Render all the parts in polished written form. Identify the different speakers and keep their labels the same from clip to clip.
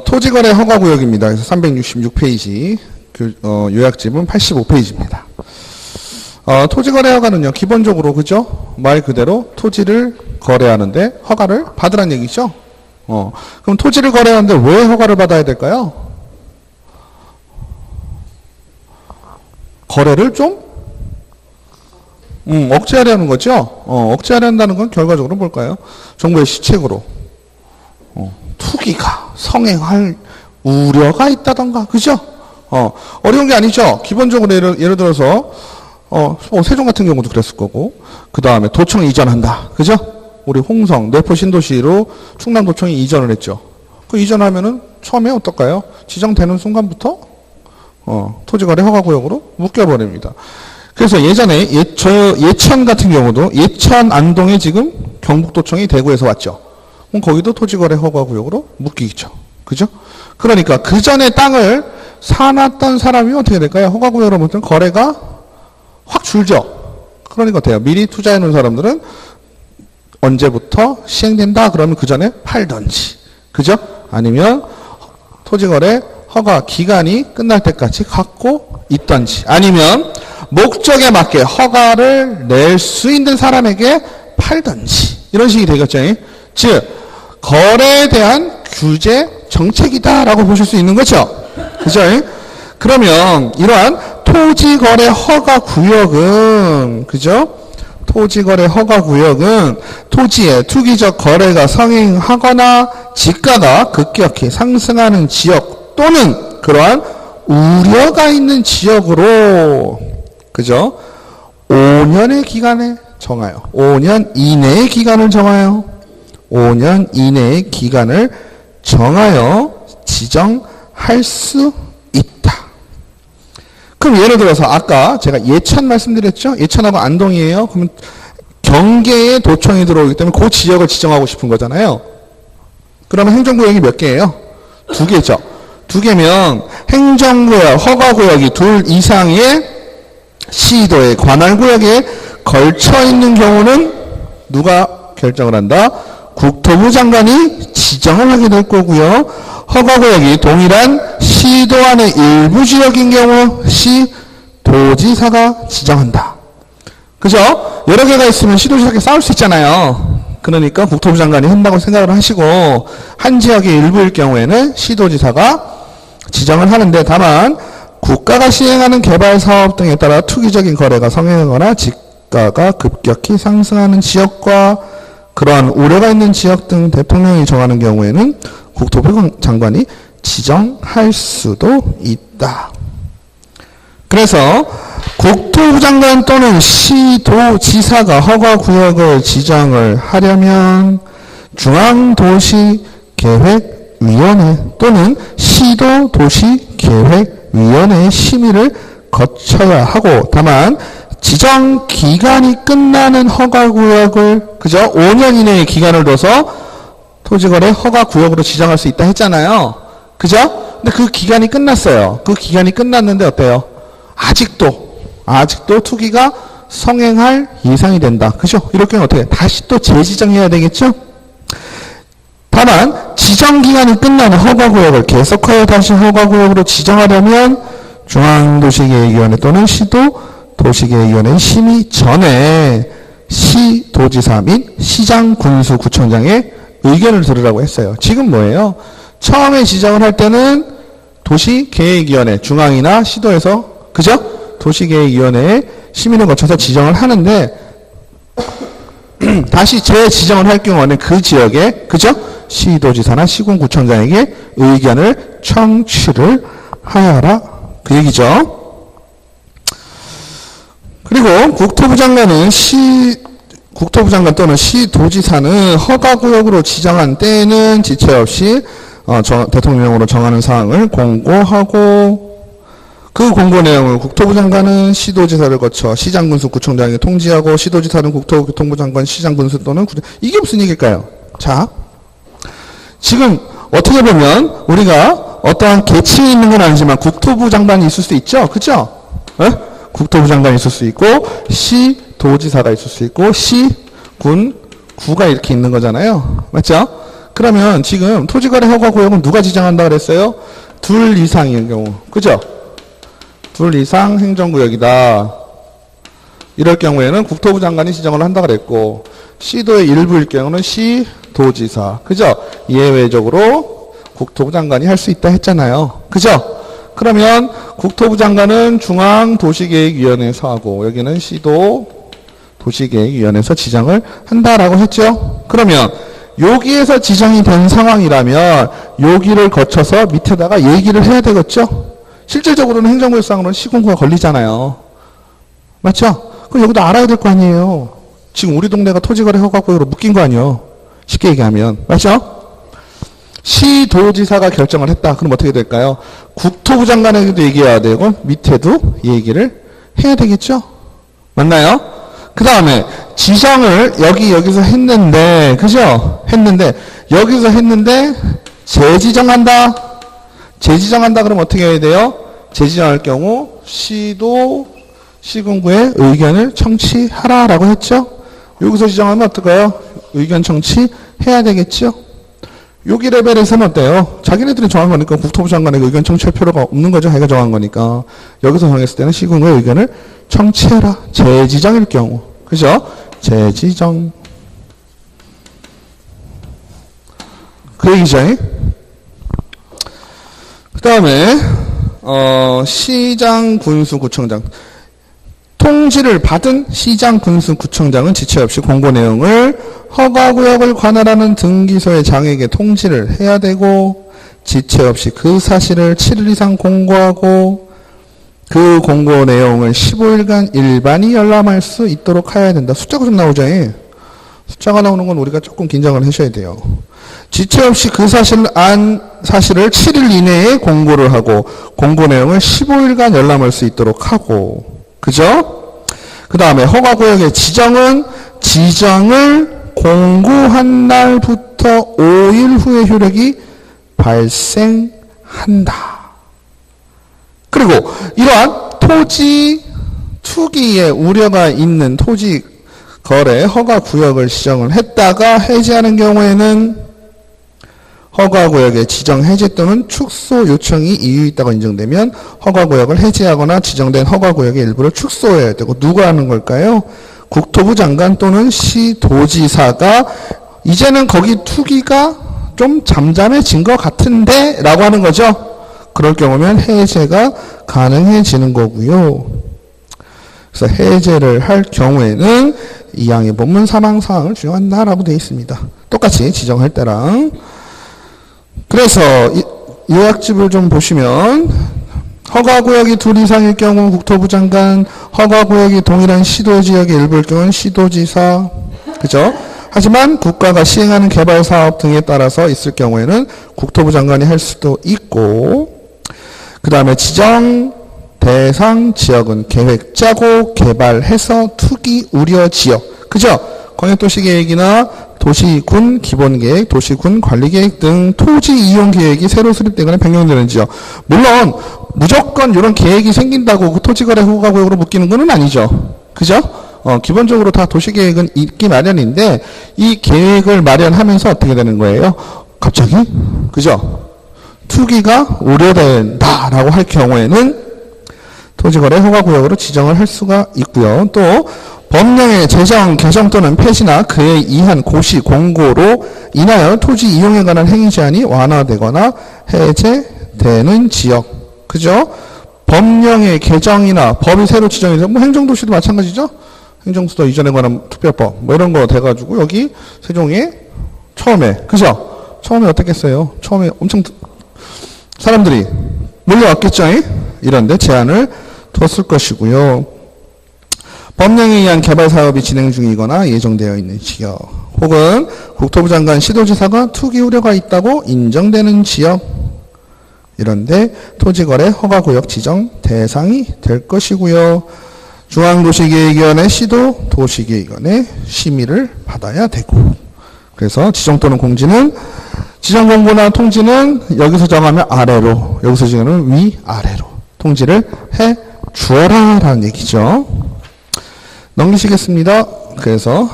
Speaker 1: 토지거래 허가구역입니다. 그래서 366페이지, 요약집은 85페이지입니다. 토지거래 허가는요, 기본적으로, 그죠? 말 그대로 토지를 거래하는데 허가를 받으란 얘기죠? 그럼 토지를 거래하는데 왜 허가를 받아야 될까요? 거래를 좀, 억제하려는 거죠? 억제하려는 건 결과적으로 뭘까요? 정부의 시책으로, 투기가 성행할 우려가 있다던가, 그죠? 어려운 게 아니죠? 기본적으로 예를 들어서, 세종 같은 경우도 그랬을 거고, 그 다음에 도청 이전한다. 그죠? 우리 홍성, 내포 신도시로 충남도청이 이전을 했죠. 그 이전하면은 처음에 어떨까요? 지정되는 순간부터, 토지거래 허가구역으로 묶여버립니다. 그래서 예전에 예천 같은 경우도 예천 안동에 지금 경북도청이 대구에서 왔죠. 그럼 거기도 토지거래 허가구역으로 묶이죠. 그죠? 그러니까 그 전에 땅을 사놨던 사람이 어떻게 될까요? 허가구역으로 묶으면 거래가 확 줄죠. 그러니까 어때요? 미리 투자해 놓은 사람들은 언제부터 시행된다 그러면 그 전에 팔던지, 그죠? 아니면 토지거래 허가 기간이 끝날 때까지 갖고 있던지, 아니면 목적에 맞게 허가를 낼 수 있는 사람에게 팔던지, 이런 식이 되겠죠. 즉 거래에 대한 규제 정책이다라고 보실 수 있는 거죠. 그죠? 그러면 이러한 토지거래 허가구역은, 그죠? 토지거래 허가구역은 토지의 투기적 거래가 성행하거나 지가가 급격히 상승하는 지역 또는 그러한 우려가 있는 지역으로, 그죠? 5년의 기간에 정하여, 5년 이내의 기간을 정하여, 5년 이내의 기간을 정하여 지정할 수 있다. 그럼 예를 들어서 아까 제가 예천 말씀드렸죠? 예천하고 안동이에요. 그러면 경계에 도청이 들어오기 때문에 그 지역을 지정하고 싶은 거잖아요. 그러면 행정구역이 몇 개예요? 2개죠. 2개면 행정구역, 허가구역이 2 이상의 시도의 관할구역에 걸쳐 있는 경우는 누가 결정을 한다? 국토부 장관이 지정을 하게 될 거고요. 허가구역이 동일한 시도 안의 일부 지역인 경우 시도지사가 지정한다. 그죠? 여러 개가 있으면 시도지사끼리 싸울 수 있잖아요. 그러니까 국토부 장관이 한다고 생각을 하시고 한 지역의 일부일 경우에는 시도지사가 지정을 하는데, 다만 국가가 시행하는 개발사업 등에 따라 투기적인 거래가 성행하거나 지가가 급격히 상승하는 지역과 그러한 우려가 있는 지역 등 대통령이 정하는 경우에는 국토부 장관이 지정할 수도 있다. 그래서 국토부 장관 또는 시도지사가 허가구역을 지정을 하려면 중앙도시계획위원회 또는 시도도시계획위원회의 심의를 거쳐야 하고, 다만 지정 기간이 끝나는 허가구역을, 그죠? 5년 이내의 기간을 둬서 토지거래 허가구역으로 지정할 수 있다 했잖아요. 그죠? 근데 그 기간이 끝났어요. 그 기간이 끝났는데 어때요? 아직도 투기가 성행할 예상이 된다. 그죠? 이렇게는 어떻게 다시 또 재지정해야 되겠죠? 다만 지정기간이 끝나는 허가구역을 계속하여 다시 허가구역으로 지정하려면 중앙도시계획위원회 또는 시도도시계획위원회 심의 전에 시도지사 및 시장군수구청장의 의견을 들으라고 했어요. 지금 뭐예요? 처음에 지정을 할 때는 도시계획위원회, 중앙이나 시도에서, 그죠? 도시계획위원회에 심의를 거쳐서 지정을 하는데, 다시 재지정을 할 경우에는 그 지역에, 그죠? 시도지사나 시군구청장에게 의견을 청취를 하여라. 그 얘기죠. 그리고 국토부 장관 또는 시도지사는 허가구역으로 지정한 때에는 지체 없이 대통령령으로 정하는 사항을 공고하고, 그 공고 내용을 국토부 장관은 시도지사를 거쳐 시장군수구청장에게 통지하고, 시도지사는 국토교통부 장관, 시장군수 또는 이게 무슨 얘기일까요? 자, 지금 어떻게 보면 우리가 어떠한 계층이 있는 건 아니지만 국토부 장관이 있을 수 있죠? 그죠? 네? 국토부 장관이 있을 수 있고, 시도지사가 있을 수 있고, 시군, 구가 이렇게 있는 거잖아요. 맞죠? 그러면 지금 토지거래 허가구역은 누가 지정한다 그랬어요? 둘 이상의 경우. 그죠? 둘 이상 행정구역이다. 이럴 경우에는 국토부 장관이 지정을 한다 그랬고, 시도의 일부일 경우는 시도지사. 그죠? 예외적으로 국토부 장관이 할 수 있다 했잖아요. 그죠? 그러면 국토부 장관은 중앙도시계획위원회에서 하고, 여기는 시도 도시계획위원회에서 지정을 한다라고 했죠. 그러면 여기에서 지정이 된 상황이라면 여기를 거쳐서 밑에다가 얘기를 해야 되겠죠. 실질적으로는 행정구역상으로는 시군구가 걸리잖아요. 맞죠? 그럼 여기도 알아야 될 거 아니에요. 지금 우리 동네가 토지거래 허가구역으로 묶인 거 아니에요. 쉽게 얘기하면. 맞죠? 시도지사가 결정을 했다. 그럼 어떻게 될까요? 국토부 장관에게도 얘기해야 되고 밑에도 얘기를 해야 되겠죠? 맞나요? 그 다음에 지정을 여기서 했는데, 그죠? 여기서 재지정한다. 재지정한다 그러면 어떻게 해야 돼요? 재지정할 경우 시도 시군구의 의견을 청취하라라고 했죠? 여기서 지정하면 어떨까요? 의견 청취해야 되겠죠? 여기 레벨에서는 어때요? 자기네들이 정한 거니까 국토부 장관에게 의견 청취할 필요가 없는 거죠. 자기가 정한 거니까. 여기서 정했을 때는 시군구의 의견을 청취해라. 재지정일 경우. 그죠? 재지정. 그 얘기죠. 그 다음에 시장, 군수, 구청장. 통지를 받은 시장, 군수, 구청장은 지체 없이 공고 내용을 허가구역을 관할하는 등기소의 장에게 통지를 해야 되고, 지체 없이 그 사실을 7일 이상 공고하고, 그 공고 내용을 15일간 일반이 열람할 수 있도록 해야 된다. 숫자가 좀 나오죠? 숫자가 나오는 건 우리가 조금 긴장을 하셔야 돼요. 지체 없이 그 사실을 7일 이내에 공고를 하고, 공고 내용을 15일간 열람할 수 있도록 하고, 그죠? 그 다음에 허가구역의 지정은 지정을 공고한 날부터 5일 후에 효력이 발생한다. 그리고 이러한 토지 투기에 우려가 있는 토지 거래 허가구역을 지정을 했다가 해제하는 경우에는 허가구역의 지정 해제 또는 축소 요청이 이유 있다고 인정되면 허가구역을 해제하거나 지정된 허가구역의 일부를 축소해야 되고, 누가 하는 걸까요? 국토부 장관 또는 시도지사가 이제는 거기 투기가 좀 잠잠해진 것 같은데 라고 하는 거죠. 그럴 경우면 해제가 가능해지는 거고요. 그래서 해제를 할 경우에는 이항의 본문 사망사항을 준용한다라고 되어 있습니다. 똑같이 지정할 때랑. 그래서 요약집을 좀 보시면, 허가구역이 둘 이상일 경우 국토부 장관, 허가구역이 동일한 시도지역의 일부일 경우는 시도지사, 그죠? 하지만 국가가 시행하는 개발사업 등에 따라서 있을 경우에는 국토부 장관이 할 수도 있고, 그 다음에 지정 대상 지역은 계획 짜고 개발해서 투기 우려 지역, 그죠? 광역도시계획이나 도시군 기본계획, 도시군 관리계획 등 토지 이용계획이 새로 수립되거나 변경되는 지역. 물론 무조건 이런 계획이 생긴다고 그 토지거래 허가구역으로 묶이는 건 아니죠. 그죠? 기본적으로 다 도시계획은 있기 마련인데, 이 계획을 마련하면서 어떻게 되는 거예요? 갑자기, 그죠? 투기가 우려된다라고 할 경우에는 토지거래 허가구역으로 지정을 할 수가 있고요. 또 법령의 제정, 개정 또는 폐지나 그에 의한 고시, 공고로 인하여 토지 이용에 관한 행위 제한이 완화되거나 해제되는 지역. 그죠? 법령의 개정이나 법이 새로 지정이 돼서, 행정도시도 마찬가지죠? 행정수도 이전에 관한 특별법, 이런 거 돼가지고, 여기 세종에 처음에, 그죠? 처음에 어떻겠어요? 처음에 엄청 사람들이 몰려왔겠죠? 이런데 제한을 뒀을 것이고요. 법령에 의한 개발 사업이 진행 중이거나 예정되어 있는 지역, 혹은 국토부 장관, 시도지사가 투기 우려가 있다고 인정되는 지역, 이런데 토지거래 허가구역 지정 대상이 될 것이고요. 중앙도시계획위원회, 시도 도시계획위원회 심의를 받아야 되고, 그래서 지정 또는 공지는 지정 공고나 통지는 여기서 정하면 아래로, 여기서 정하면 위아래로 통지를 해 주어라 라는 얘기죠. 넘기시겠습니다. 그래서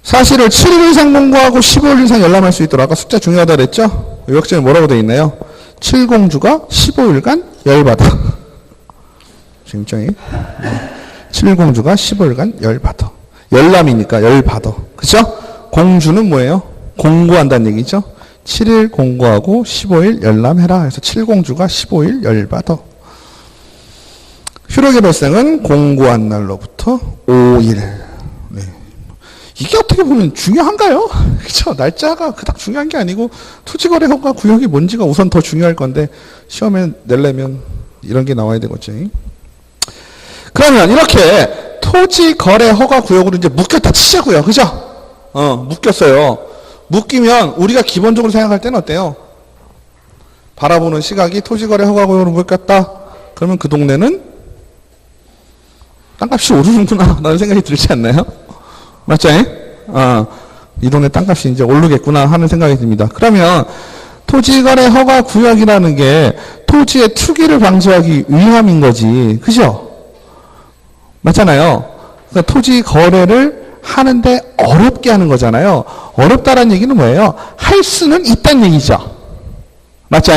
Speaker 1: 사실을 7일 이상 공부하고 15일 이상 열람할 수 있도록 아까 숫자 중요하다 그랬죠? 요약점에 뭐라고 되어 있나요? 7공주가 15일간 열받아. 굉장히 7공주가 15일간 열받아. 열람이니까 열받아. 그죠? 공주는 뭐예요? 공부한다는 얘기죠? 7일 공부하고 15일 열람해라. 그래서 7공주가 15일 열받아. 휴록의 발생은 공고한 날로부터 5일. 네. 이게 어떻게 보면 중요한가요? 그쵸? 날짜가 그닥 중요한 게 아니고 토지거래 허가 구역이 뭔지가 우선 더 중요할 건데 시험에 내려면 이런 게 나와야 되겠죠. 그러면 이렇게 토지거래 허가 구역으로 이제 묶였다 치자고요. 그죠? 묶였어요. 묶이면 우리가 기본적으로 생각할 때는 어때요? 바라보는 시각이 토지거래 허가 구역으로 묶였다. 그러면 그 동네는 땅값이 오르는구나 라는 생각이 들지 않나요? 맞죠? 이 동네 땅값이 이제 오르겠구나 하는 생각이 듭니다. 그러면 토지거래 허가 구역이라는 게 토지의 투기를 방지하기 위함인 거지. 그죠? 맞잖아요. 그러니까 토지 거래를 하는데 어렵게 하는 거잖아요. 어렵다는 얘기는 뭐예요? 할 수는 있다는 얘기죠. 맞죠?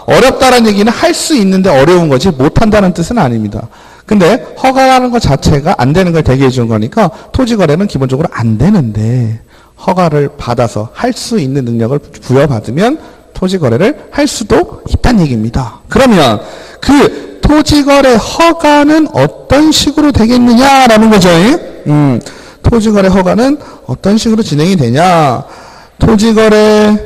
Speaker 1: 어렵다는 얘기는 할 수 있는데 어려운 거지 못한다는 뜻은 아닙니다. 근데 허가라는 것 자체가 안 되는 걸 대기해 주는 거니까 토지 거래는 기본적으로 안 되는데 허가를 받아서 할 수 있는 능력을 부여받으면 토지 거래를 할 수도 있다는 얘기입니다. 그러면 그 토지 거래 허가는 어떤 식으로 되겠느냐라는 거죠. 토지 거래 허가는 어떤 식으로 진행이 되냐? 토지 거래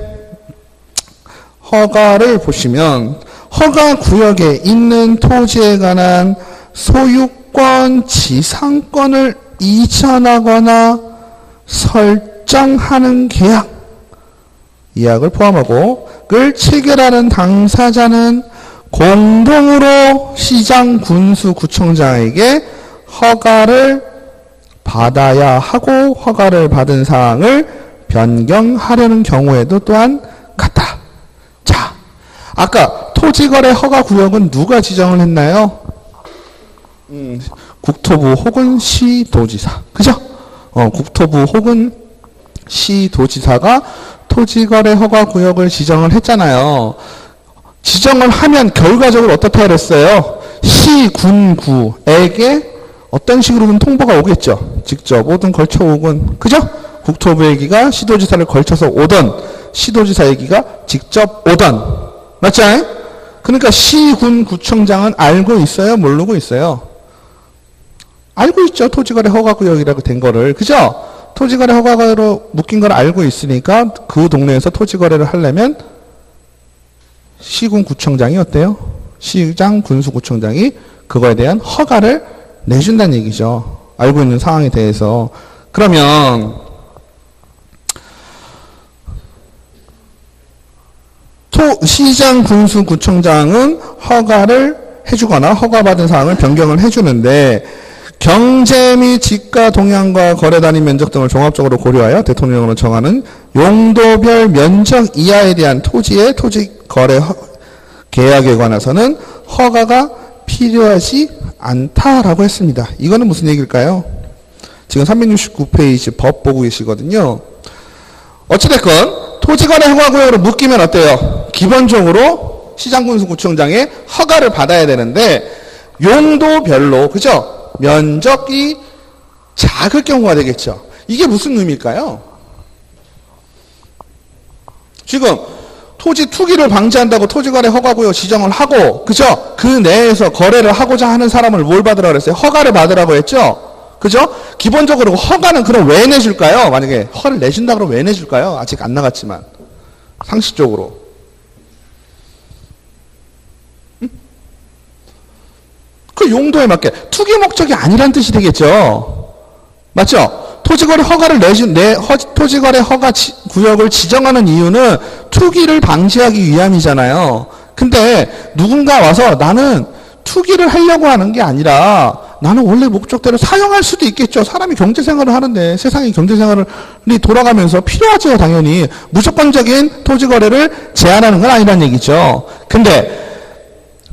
Speaker 1: 허가를 보시면 허가 구역에 있는 토지에 관한 소유권, 지상권을 이전하거나 설정하는 계약, 이약을 포함하고 을 체결하는 당사자는 공동으로 시장, 군수, 구청장에게 허가를 받아야 하고 허가를 받은 사항을 변경하려는 경우에도 또한 같다. 자, 아까 토지거래 허가 구역은 누가 지정을 했나요? 국토부 혹은 시도지사. 그죠? 국토부 혹은 시도지사가 토지거래 허가 구역을 지정을 했잖아요. 지정을 하면 결과적으로 어떻다 그랬어요? 시, 군, 구에게 어떤 식으로든 통보가 오겠죠. 직접 오든 걸쳐 오건. 그죠? 국토부 얘기가 시도지사를 걸쳐서 오던 시도지사 얘기가 직접 오던. 맞죠? 그러니까 시, 군, 구청장은 알고 있어요? 모르고 있어요? 알고 있죠. 토지거래 허가구역이라고 된 거를. 그죠? 토지거래 허가구역으로 묶인 걸 알고 있으니까 그 동네에서 토지거래를 하려면 시군 구청장이 어때요? 시장, 군수, 구청장이 그거에 대한 허가를 내준다는 얘기죠. 알고 있는 상황에 대해서. 그러면 시장, 군수, 구청장은 허가를 해주거나 허가받은 사항을 변경을 해주는데 경제 및 지가 동향과 거래 단위 면적 등을 종합적으로 고려하여 대통령으로 정하는 용도별 면적 이하에 대한 토지의 토지 거래 계약에 관해서는 허가가 필요하지 않다라고 했습니다. 이거는 무슨 얘기일까요? 지금 369페이지 법 보고 계시거든요. 어찌됐건 토지거래 허가구역으로 묶이면 어때요? 기본적으로 시장군수구청장의 허가를 받아야 되는데 용도별로, 그죠? 면적이 작을 경우가 되겠죠. 이게 무슨 의미일까요? 지금 토지 투기를 방지한다고 토지거래 허가구역 지정을 하고, 그죠? 그 내에서 거래를 하고자 하는 사람을 뭘 받으라고 그랬어요? 허가를 받으라고 했죠? 그죠? 기본적으로 허가는 그럼 왜 내줄까요? 만약에 허가를 내준다 그러면 왜 내줄까요? 아직 안 나갔지만. 상식적으로. 그 용도에 맞게 투기 목적이 아니란 뜻이 되겠죠. 맞죠? 토지거래 허가를 토지거래 허가 구역을 지정하는 이유는 투기를 방지하기 위함이잖아요. 근데 누군가 와서 나는 투기를 하려고 하는 게 아니라 나는 원래 목적대로 사용할 수도 있겠죠. 사람이 경제생활을 하는데 세상의 경제생활이 돌아가면서 필요하죠. 당연히. 무조건적인 토지거래를 제한하는 건 아니란 얘기죠. 근데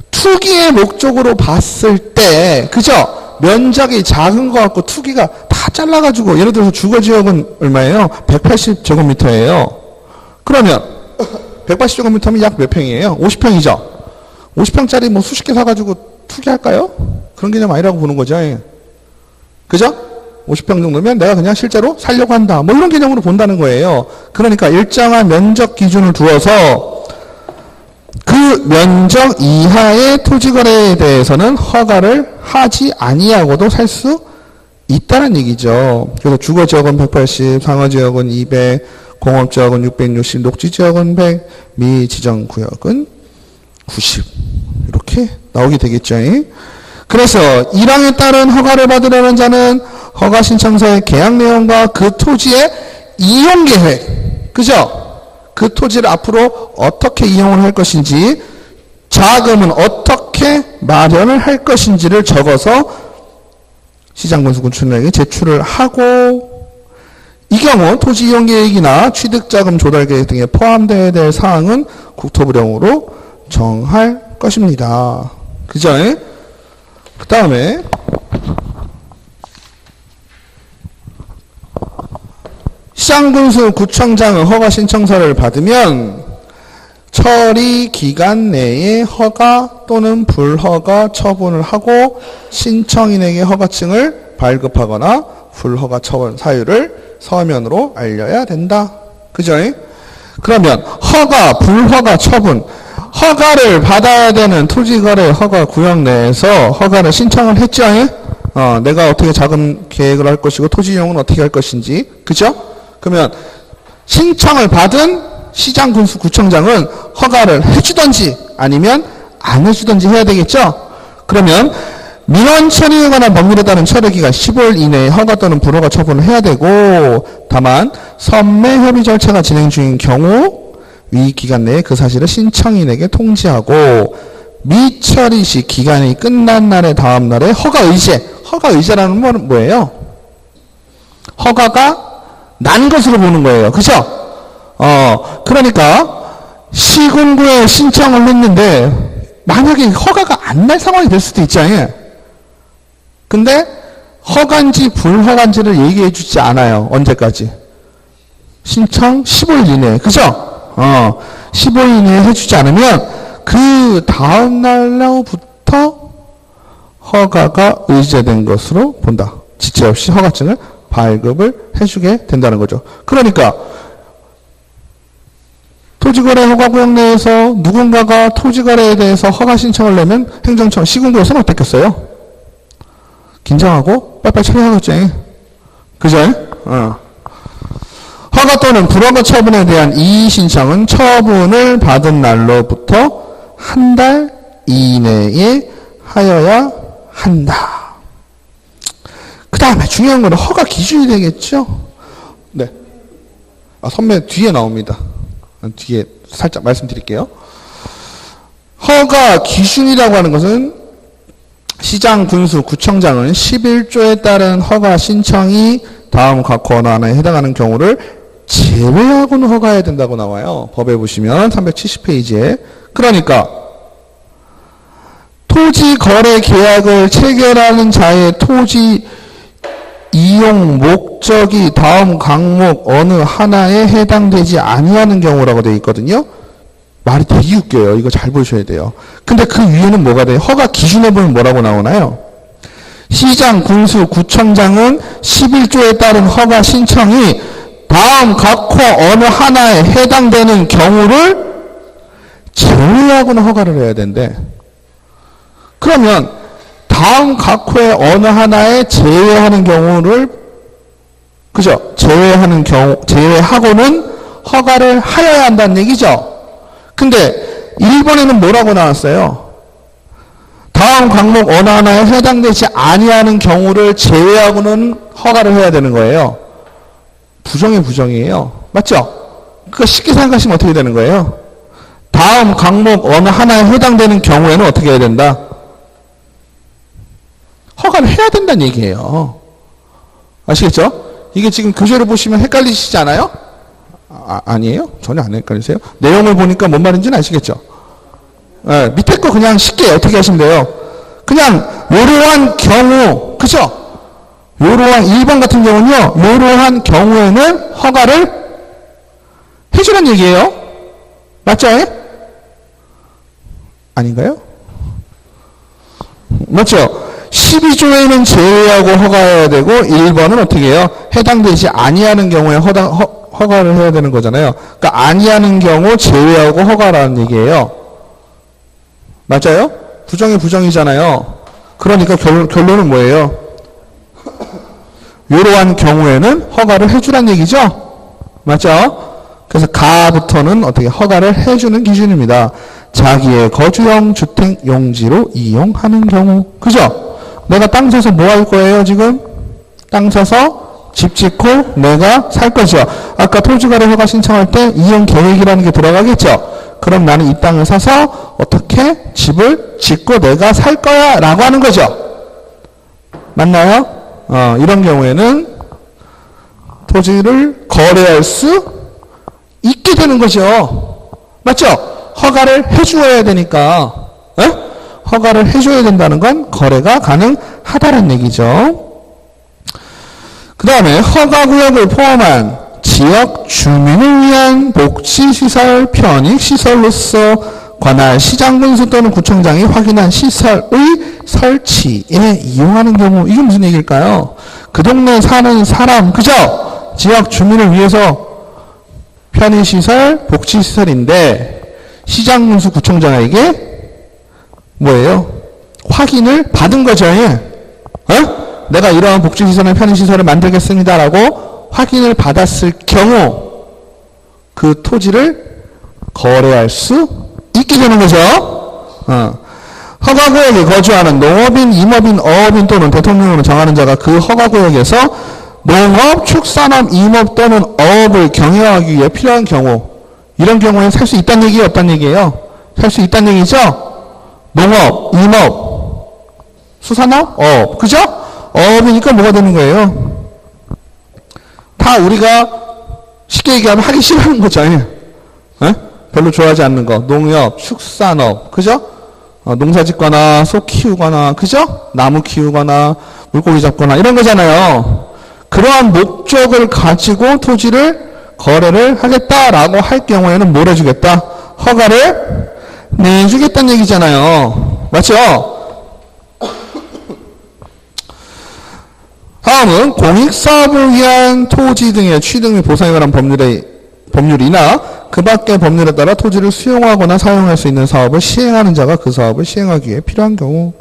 Speaker 1: 투기의 목적으로 봤을 때, 그죠? 면적이 작은 것 같고 투기가 다 다 잘라가지고, 예를 들어서 주거지역은 얼마예요? 180제곱미터예요. 그러면, 180제곱미터면 약 몇 평이에요? 50평이죠? 50평짜리 뭐 수십 개 사가지고 투기할까요? 그런 개념 아니라고 보는 거죠. 예. 그죠? 50평 정도면 내가 그냥 실제로 살려고 한다. 뭐 이런 개념으로 본다는 거예요. 그러니까 일정한 면적 기준을 두어서 그 면적 이하의 토지 거래에 대해서는 허가를 하지 아니하고도 살 수 있다는 얘기죠. 그래서 주거지역은 180, 상어지역은 200, 공업지역은 660, 녹지지역은 100, 미지정구역은 90 이렇게 나오게 되겠죠. 그래서 1항에 따른 허가를 받으려는 자는 허가 신청서의 계약 내용과 그 토지의 이용 계획, 그죠? 그 토지를 앞으로 어떻게 이용을 할 것인지, 자금은 어떻게 마련을 할 것인지를 적어서 시장군수군청장에게 제출을 하고, 이 경우 토지 이용 계획이나 취득자금 조달 계획 등에 포함되어야 될 사항은 국토부령으로 정할 것입니다. 그죠? 그 다음에 시장군수 구청장은 허가 신청서를 받으면 처리 기간 내에 허가 또는 불허가 처분을 하고 신청인에게 허가증을 발급하거나 불허가 처분 사유를 서면으로 알려야 된다. 그죠? 그러면 허가, 불허가 처분, 허가를 받아야 되는 토지거래 허가 구역 내에서 허가를 신청을 했죠. 내가 어떻게 자금 계획을 할 것이고 토지 이용은 어떻게 할 것인지. 그죠? 그러면 신청을 받은 시장군수구청장은 허가를 해주든지 아니면 안 해주든지 해야 되겠죠? 그러면 민원 처리에 관한 법률에 따른 처리기간 15일 이내에 허가 또는 불허가 처분을 해야 되고, 다만 선매 협의 절차가 진행 중인 경우 위 기간 내에 그 사실을 신청인에게 통지하고, 미처리 시 기간이 끝난 날의 다음 날에 허가 의제. 허가 의제라는 건 뭐예요? 허가가 난 것으로 보는 거예요. 그죠? 그러니까 시군구에 신청을 했는데 만약에 허가가 안 날 상황이 될 수도 있잖아요. 근데 허가인지 불허가인지를 얘기해 주지 않아요. 언제까지? 신청 15일 이내에. 그죠? 15일 이내에 해주지 않으면 그 다음 날로부터 허가가 의제된 것으로 본다. 지체 없이 허가증을 발급을 해주게 된다는 거죠. 그러니까 토지거래 허가구역 내에서 누군가가 토지거래에 대해서 허가 신청을 내면 행정청 시군구에서는 어떻겠어요? 긴장하고 빨리빨리 처리하겠죠. 그죠? 허가 또는 불허가 처분에 대한 이의 신청은 처분을 받은 날로부터 한 달 이내에 하여야 한다. 그 다음에 중요한 거는 허가 기준이 되겠죠? 네. 선배 뒤에 나옵니다. 뒤에 살짝 말씀드릴게요. 허가 기준이라고 하는 것은 시장, 군수, 구청장은 11조에 따른 허가 신청이 다음 각 언어 하나에 해당하는 경우를 제외하고는 허가해야 된다고 나와요. 법에 보시면 370페이지에. 그러니까 토지 거래 계약을 체결하는 자의 토지 이용 목적이 다음 항목 어느 하나에 해당되지 아니하는 경우라고 되어 있거든요. 말이 되게 웃겨요. 이거 잘 보셔야 돼요. 근데 그 위에는 뭐가 돼요? 허가 기준에 보면 뭐라고 나오나요? 시장, 군수, 구청장은 11조에 따른 허가 신청이 다음 각 호 어느 하나에 해당되는 경우를 제외하고는 허가를 해야 된대. 그러면 다음 각 호의 어느 하나에 제외하는 경우를, 그죠? 제외하는 경우, 제외하고는 허가를 하여야 한다는 얘기죠. 근데 1번에는 뭐라고 나왔어요? 다음 항목 어느 하나에 해당되지 아니하는 경우를 제외하고는 허가를 해야 되는 거예요. 부정이 부정이에요. 맞죠? 그거 쉽게 생각하시면 어떻게 되는 거예요? 다음 항목 어느 하나에 해당되는 경우에는 어떻게 해야 된다? 허가를 해야 된다는 얘기예요. 아시겠죠? 이게 지금 교재를 보시면 헷갈리시지 않아요? 아니에요? 전혀 안 헷갈리세요? 내용을 보니까 뭔 말인지는 아시겠죠? 네, 밑에 거 그냥 쉽게 어떻게 하시면 돼요? 그냥 이러한 경우, 그죠? 요러한 1번 같은 경우는요. 요러한 경우에는 허가를 해주란 얘기예요. 맞죠? 아닌가요? 맞죠? 12조에는 제외하고 허가해야 되고 1번은 어떻게 해요? 해당되지 아니하는 경우에 허가를 해야 되는 거잖아요. 그러니까 아니하는 경우 제외하고 허가라는 얘기예요. 맞아요? 부정이 부정이잖아요. 그러니까 결론은 뭐예요? 이러한 경우에는 허가를 해주란 얘기죠? 맞죠? 그래서 가부터는 어떻게 허가를 해주는 기준입니다. 자기의 거주형 주택 용지로 이용하는 경우. 그죠? 내가 땅 사서 뭐 할 거예요, 지금? 땅 사서 집 짓고 내가 살 거죠. 아까 토지거래 허가 신청할 때 이용 계획이라는 게 들어가겠죠? 그럼 나는 이 땅을 사서 어떻게 집을 짓고 내가 살 거야 라고 하는 거죠. 맞나요? 이런 경우에는 토지를 거래할 수 있게 되는 거죠. 맞죠? 허가를 해줘야 되니까. 허가를 해줘야 된다는 건 거래가 가능하다는 얘기죠. 그 다음에 허가구역을 포함한 지역 주민을 위한 복지시설, 편익시설로서 관할 시장군수 또는 구청장이 확인한 시설의 설치에 이용하는 경우. 이게 무슨 얘기일까요? 그 동네에 사는 사람, 그죠? 지역 주민을 위해서 편의시설, 복지시설인데 시장군수 구청장에게 뭐예요? 확인을 받은 거죠. 내가 이러한 복지시설이나 편의시설을 만들겠습니다라고 확인을 받았을 경우 그 토지를 거래할 수 있게 되는 거죠. 허가구역에 거주하는 농업인, 임업인, 어업인 또는 대통령으로 정하는 자가 그 허가구역에서 농업, 축산업, 임업 또는 어업을 경영하기 위해 필요한 경우. 이런 경우에 살 수 있다는 얘기예요? 없다는 얘기예요? 살 수 있다는 얘기죠? 농업, 임업, 수산업, 어업. 그죠? 어업이니까 뭐가 되는 거예요? 다 우리가 쉽게 얘기하면 하기 싫어하는 거죠. 별로 좋아하지 않는 거. 농업, 축산업. 그죠? 농사 짓거나, 소 키우거나, 그죠? 나무 키우거나, 물고기 잡거나, 이런 거잖아요. 그러한 목적을 가지고 토지를 거래를 하겠다라고 할 경우에는 뭘 해주겠다? 허가를 내주겠다는 얘기잖아요. 맞죠? 다음은 공익사업을 위한 토지 등의 취득 및 보상에 관한 법률이나 그 밖의 법률에 따라 토지를 수용하거나 사용할 수 있는 사업을 시행하는 자가 그 사업을 시행하기 위해 필요한 경우.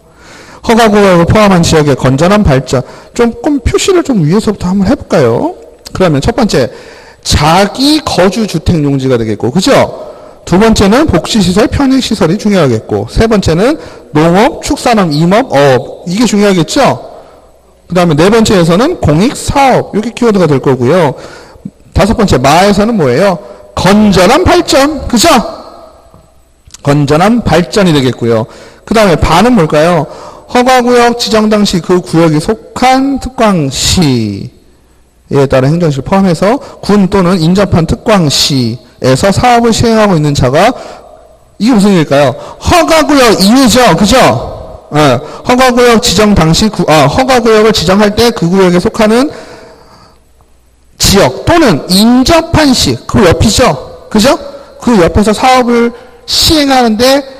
Speaker 1: 허가구역을 포함한 지역의 건전한 발전. 조금 표시를 좀 위에서부터 한번 해볼까요? 그러면 첫 번째, 자기 거주주택 용지가 되겠고, 그죠? 두 번째는 복지시설, 편익시설이 중요하겠고, 세 번째는 농업, 축산업, 임업, 어업. 이게 중요하겠죠? 그 다음에 네 번째에서는 공익사업. 이게 키워드가 될 거고요. 다섯 번째, 마에서는 뭐예요? 건전한 발전. 그죠? 건전한 발전이 되겠고요. 그 다음에 바는 뭘까요? 허가구역 지정 당시 그 구역이 속한 특광시에 따른 행정시를 포함해서 군 또는 인접한 특광시에서 사업을 시행하고 있는 자가 이게 무슨 얘기일까요? 허가구역 이외죠. 그죠? 허가구역 지정 당시 허가구역을 지정할 때 그 구역에 속하는 지역 또는 인접한 시, 그 옆이죠. 그죠? 그 옆에서 사업을 시행하는데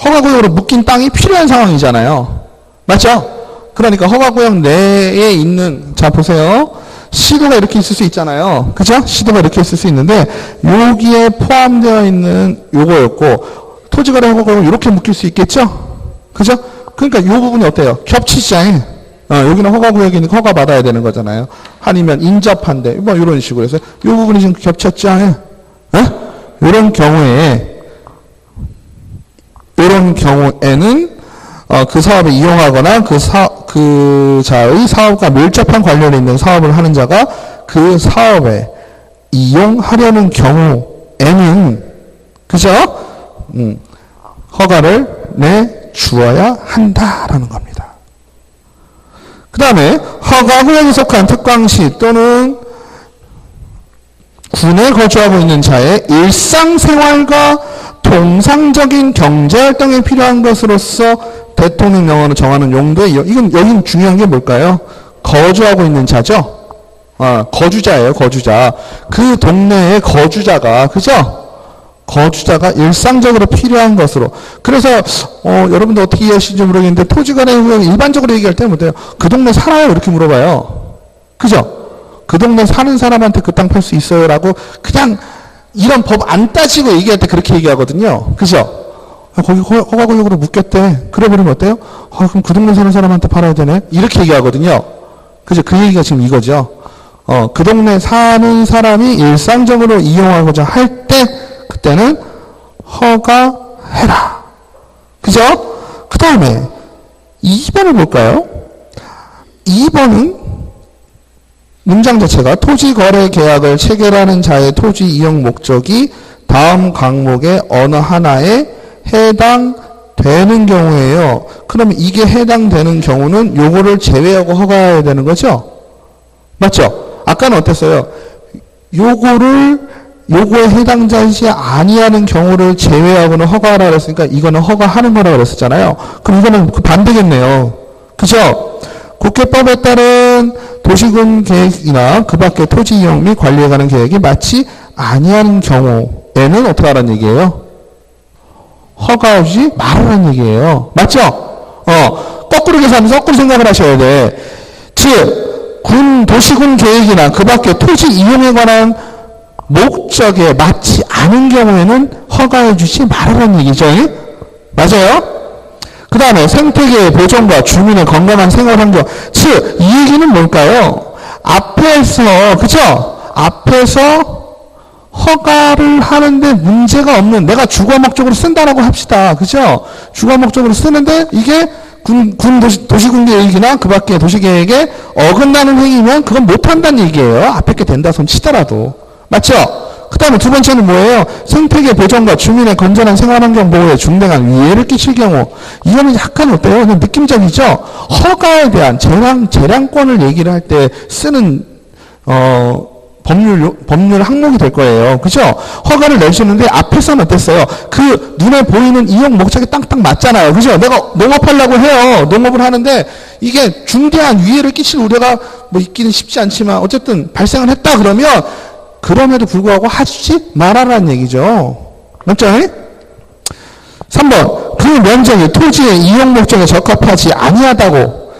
Speaker 1: 허가구역으로 묶인 땅이 필요한 상황이잖아요. 맞죠? 그러니까 허가구역 내에 있는, 자 보세요. 시도가 이렇게 있을 수 있잖아요. 그죠? 시도가 이렇게 있을 수 있는데 여기에 포함되어 있는 요거였고 토지거래 허가구역 이렇게 묶일 수 있겠죠? 그죠? 그러니까 요 부분이 어때요? 겹치잖아요. 여기는 허가구역이니까 허가 받아야 되는 거잖아요. 아니면 인접한데 뭐 이런 식으로 해서 요 부분이 지금 겹쳤죠? 이런 경우에는 그 사업을 이용하거나 그 자의 사업과 밀접한 관련이 있는 사업을 하는 자가 그 사업에 이용하려는 경우에는 그죠? 허가를 내주어야 한다라는 겁니다. 그 다음에 허가구역에 속한 특광시 또는 군에 거주하고 있는 자의 일상생활과 통상적인 경제활동에 필요한 것으로서 대통령 명언을 정하는 용도에 이건 여긴 중요한 게 뭘까요? 거주하고 있는 자죠? 거주자예요, 거주자. 그 동네의 거주자가, 그죠? 거주자가 일상적으로 필요한 것으로. 그래서, 여러분들 어떻게 이해하시는지 모르겠는데, 토지거래 후에 일반적으로 얘기할 때 못해요. 그 동네 살아요? 이렇게 물어봐요. 그죠? 그 동네 사는 사람한테 그 땅 팔 수 있어요? 라고, 그냥, 이런 법 안 따지고 얘기할 때 그렇게 얘기하거든요. 그죠? 거기 허가구역으로 묶였대. 그래 버리면 어때요? 그럼 그 동네 사는 사람한테 팔아야 되네? 이렇게 얘기하거든요. 그죠? 그 얘기가 지금 이거죠. 그 동네 사는 사람이 일상적으로 이용하고자 할 때, 그때는 허가해라. 그죠? 그 다음에 2번을 볼까요? 2번은 문장 자체가 토지거래 계약을 체결하는 자의 토지 이용 목적이 다음 항목의 어느 하나에 해당되는 경우예요. 그러면 이게 해당되는 경우는 요거를 제외하고 허가해야 되는 거죠? 맞죠? 아까는 어땠어요? 요거에 해당되지 아니하는 경우를 제외하고는 허가하라 그랬으니까 이거는 허가하는 거라 그랬었잖아요. 그럼 이거는 그 반대겠네요. 그죠? 국회법에 따른 도시군 계획이나 그 밖의 토지 이용 및 관리해가는 계획이 맞지 아니하는 경우에는 어떻게 하라는 얘기예요? 허가하지 말라는 얘기예요. 맞죠? 거꾸로 계산하면서 거꾸로 생각을 하셔야 돼. 즉, 도시군 계획이나 그 밖의 토지 이용에 관한 목적에 맞지 않은 경우에는 허가해주지 말라는 얘기죠. 맞아요? 그 다음에 생태계의 보존과 주민의 건강한 생활환경. 즉, 이 얘기는 뭘까요? 앞에서, 그쵸? 앞에서 허가를 하는데 문제가 없는, 내가 주거 목적으로 쓴다라고 합시다. 그죠? 주거 목적으로 쓰는데 이게 도시군 계획이나 그 밖의 도시계획에 어긋나는 행위면 그건 못한다는 얘기예요. 앞에 게 된다 손 치더라도. 맞죠? 그 다음에 두 번째는 뭐예요? 생태계 보존과 주민의 건전한 생활환경 보호에 중대한 위해를 끼칠 경우. 이거는 약간 어때요? 그냥 느낌적이죠? 허가에 대한 재량권을 얘기를 할 때 쓰는 법률 항목이 될 거예요. 그죠? 허가를 내주는데 앞에서는 어땠어요? 그 눈에 보이는 이용 목적이 땅땅 맞잖아요. 그죠? 내가 농업하려고 해요. 농업을 하는데 이게 중대한 위해를 끼칠 우려가 뭐 있기는 쉽지 않지만 어쨌든 발생을 했다 그러면 그럼에도 불구하고 하지 말아라는 얘기죠. 맞죠? 3번. 그 면적이 토지의 이용 목적에 적합하지 아니하다고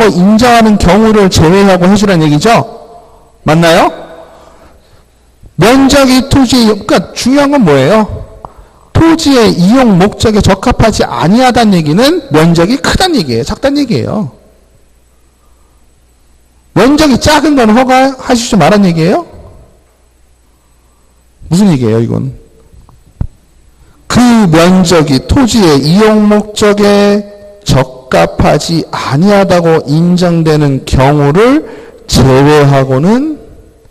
Speaker 1: 인정하는 경우를 제외하고 해주라는 얘기죠. 맞나요? 면적이 그러니까 중요한 건 뭐예요? 토지의 이용 목적에 적합하지 아니하다는 얘기는 면적이 크다는 얘기예요. 작다는 얘기예요. 면적이 작은 건 허가하시지 말란 얘기예요? 무슨 얘기예요, 이건? 그 면적이 토지의 이용 목적에 적합하지 아니하다고 인정되는 경우를 제외하고는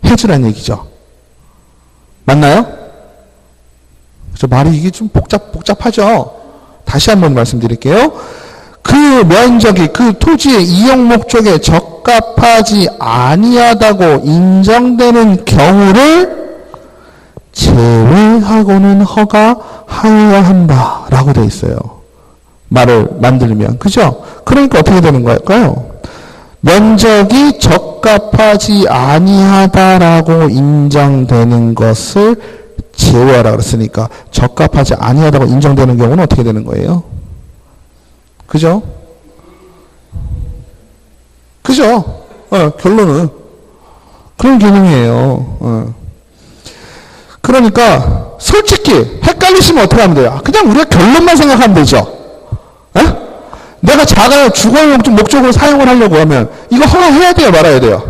Speaker 1: 해주란 얘기죠. 맞나요? 그래서 말이 이게 좀 복잡하죠? 다시 한번 말씀드릴게요. 그 면적이 그 토지의 이용 목적에 적합하지 아니하다고 인정되는 경우를 제외하고는 허가하여야 한다라고 되어 있어요. 말을 만들면. 그죠? 그러니까 어떻게 되는 걸까요? 면적이 적합하지 아니하다라고 인정되는 것을 제외하라 그랬으니까 적합하지 아니하다고 인정되는 경우는 어떻게 되는 거예요? 그죠? 그죠? 결론은 그런 개념이에요. 그러니까 솔직히 헷갈리시면 어떻게 하면 돼요? 그냥 우리가 결론만 생각하면 되죠. 내가 자가의 주거 목적으로 사용을 하려고 하면 이거 허가해야 돼요, 말아야 돼요?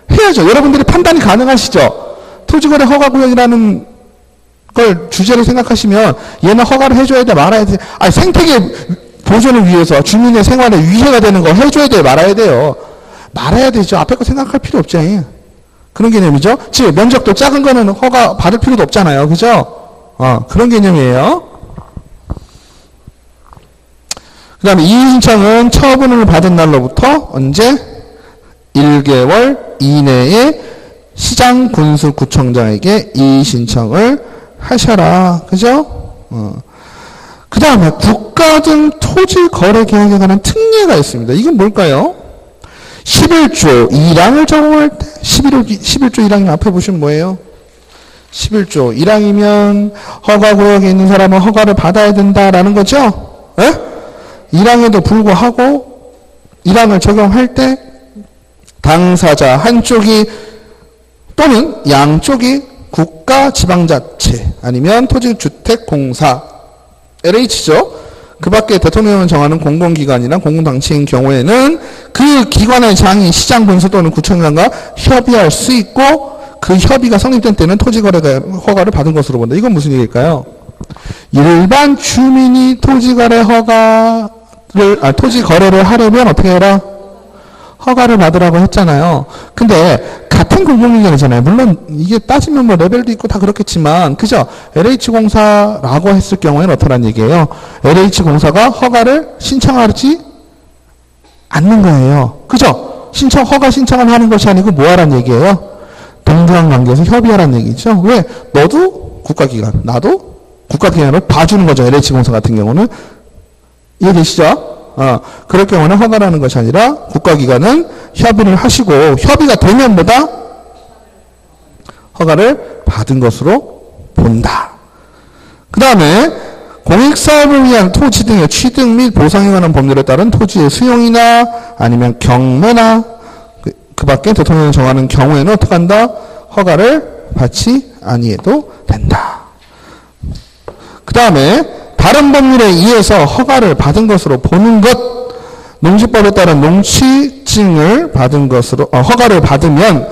Speaker 1: 해야죠. 여러분들이 판단이 가능하시죠? 토지거래 허가구역이라는 걸 주제로 생각하시면 얘는 허가를 해줘야 돼, 말아야 돼. 생태계 보존을 위해서 주민의 생활에 위해가 되는 거 해줘야 돼요, 말아야 돼요? 말아야 되죠. 앞에 거 생각할 필요 없죠. 그런 개념이죠. 즉 면적도 작은 거는 허가 받을 필요도 없잖아요. 그죠? 그런 개념이에요. 그 다음에 이의신청은 처분을 받은 날로부터 언제? 1개월 이내에 시장군수구청장에게 이의신청을 하셔라. 그죠? 그 다음에 국가 등 토지 거래 계약에 관한 특례가 있습니다. 이건 뭘까요? 11조 1항을 적용할 때 11조 1항 앞에 보시면 뭐예요? 11조 1항이면 허가구역에 있는 사람은 허가를 받아야 된다라는 거죠? 에? 1항에도 불구하고 1항을 적용할 때 당사자 한쪽이 또는 양쪽이 국가, 지방자치 아니면 토지주택공사 LH죠. 그 밖에 대통령을 정하는 공공기관이나 공공단체인 경우에는 그 기관의 장이 시장군수 또는 구청장과 협의할 수 있고 그 협의가 성립된 때는 토지거래 허가를 받은 것으로 본다. 이건 무슨 얘기일까요? 일반 주민이 토지거래를 하려면 어떻게 해라? 허가를 받으라고 했잖아요. 근데 같은 공공기관이잖아요. 물론 이게 따지면 뭐 레벨도 있고 다 그렇겠지만 그죠? LH공사라고 했을 경우에는 어떠란 얘기예요? LH공사가 허가를 신청하지 않는 거예요. 그죠? 허가 신청을 하는 것이 아니고 뭐 하란 얘기예요? 동등한 관계에서 협의하란 얘기죠. 왜? 너도 국가기관, 나도 국가기관으로 봐주는 거죠. LH공사 같은 경우는. 이해되시죠? 그럴 경우는 허가라는 것이 아니라 국가기관은 협의를 하시고 협의가 되면 뭐다? 허가를 받은 것으로 본다. 그 다음에 공익사업을 위한 토지 등의 취득 및 보상에 관한 법률에 따른 토지의 수용이나 아니면 경매나 그 밖에 대통령이 정하는 경우에는 어떻게 한다? 허가를 받지 아니해도 된다. 그 다음에 다른 법률에 의해서 허가를 받은 것으로 보는 것, 농지법에 따른 농취증을 받은 것으로, 허가를 받으면,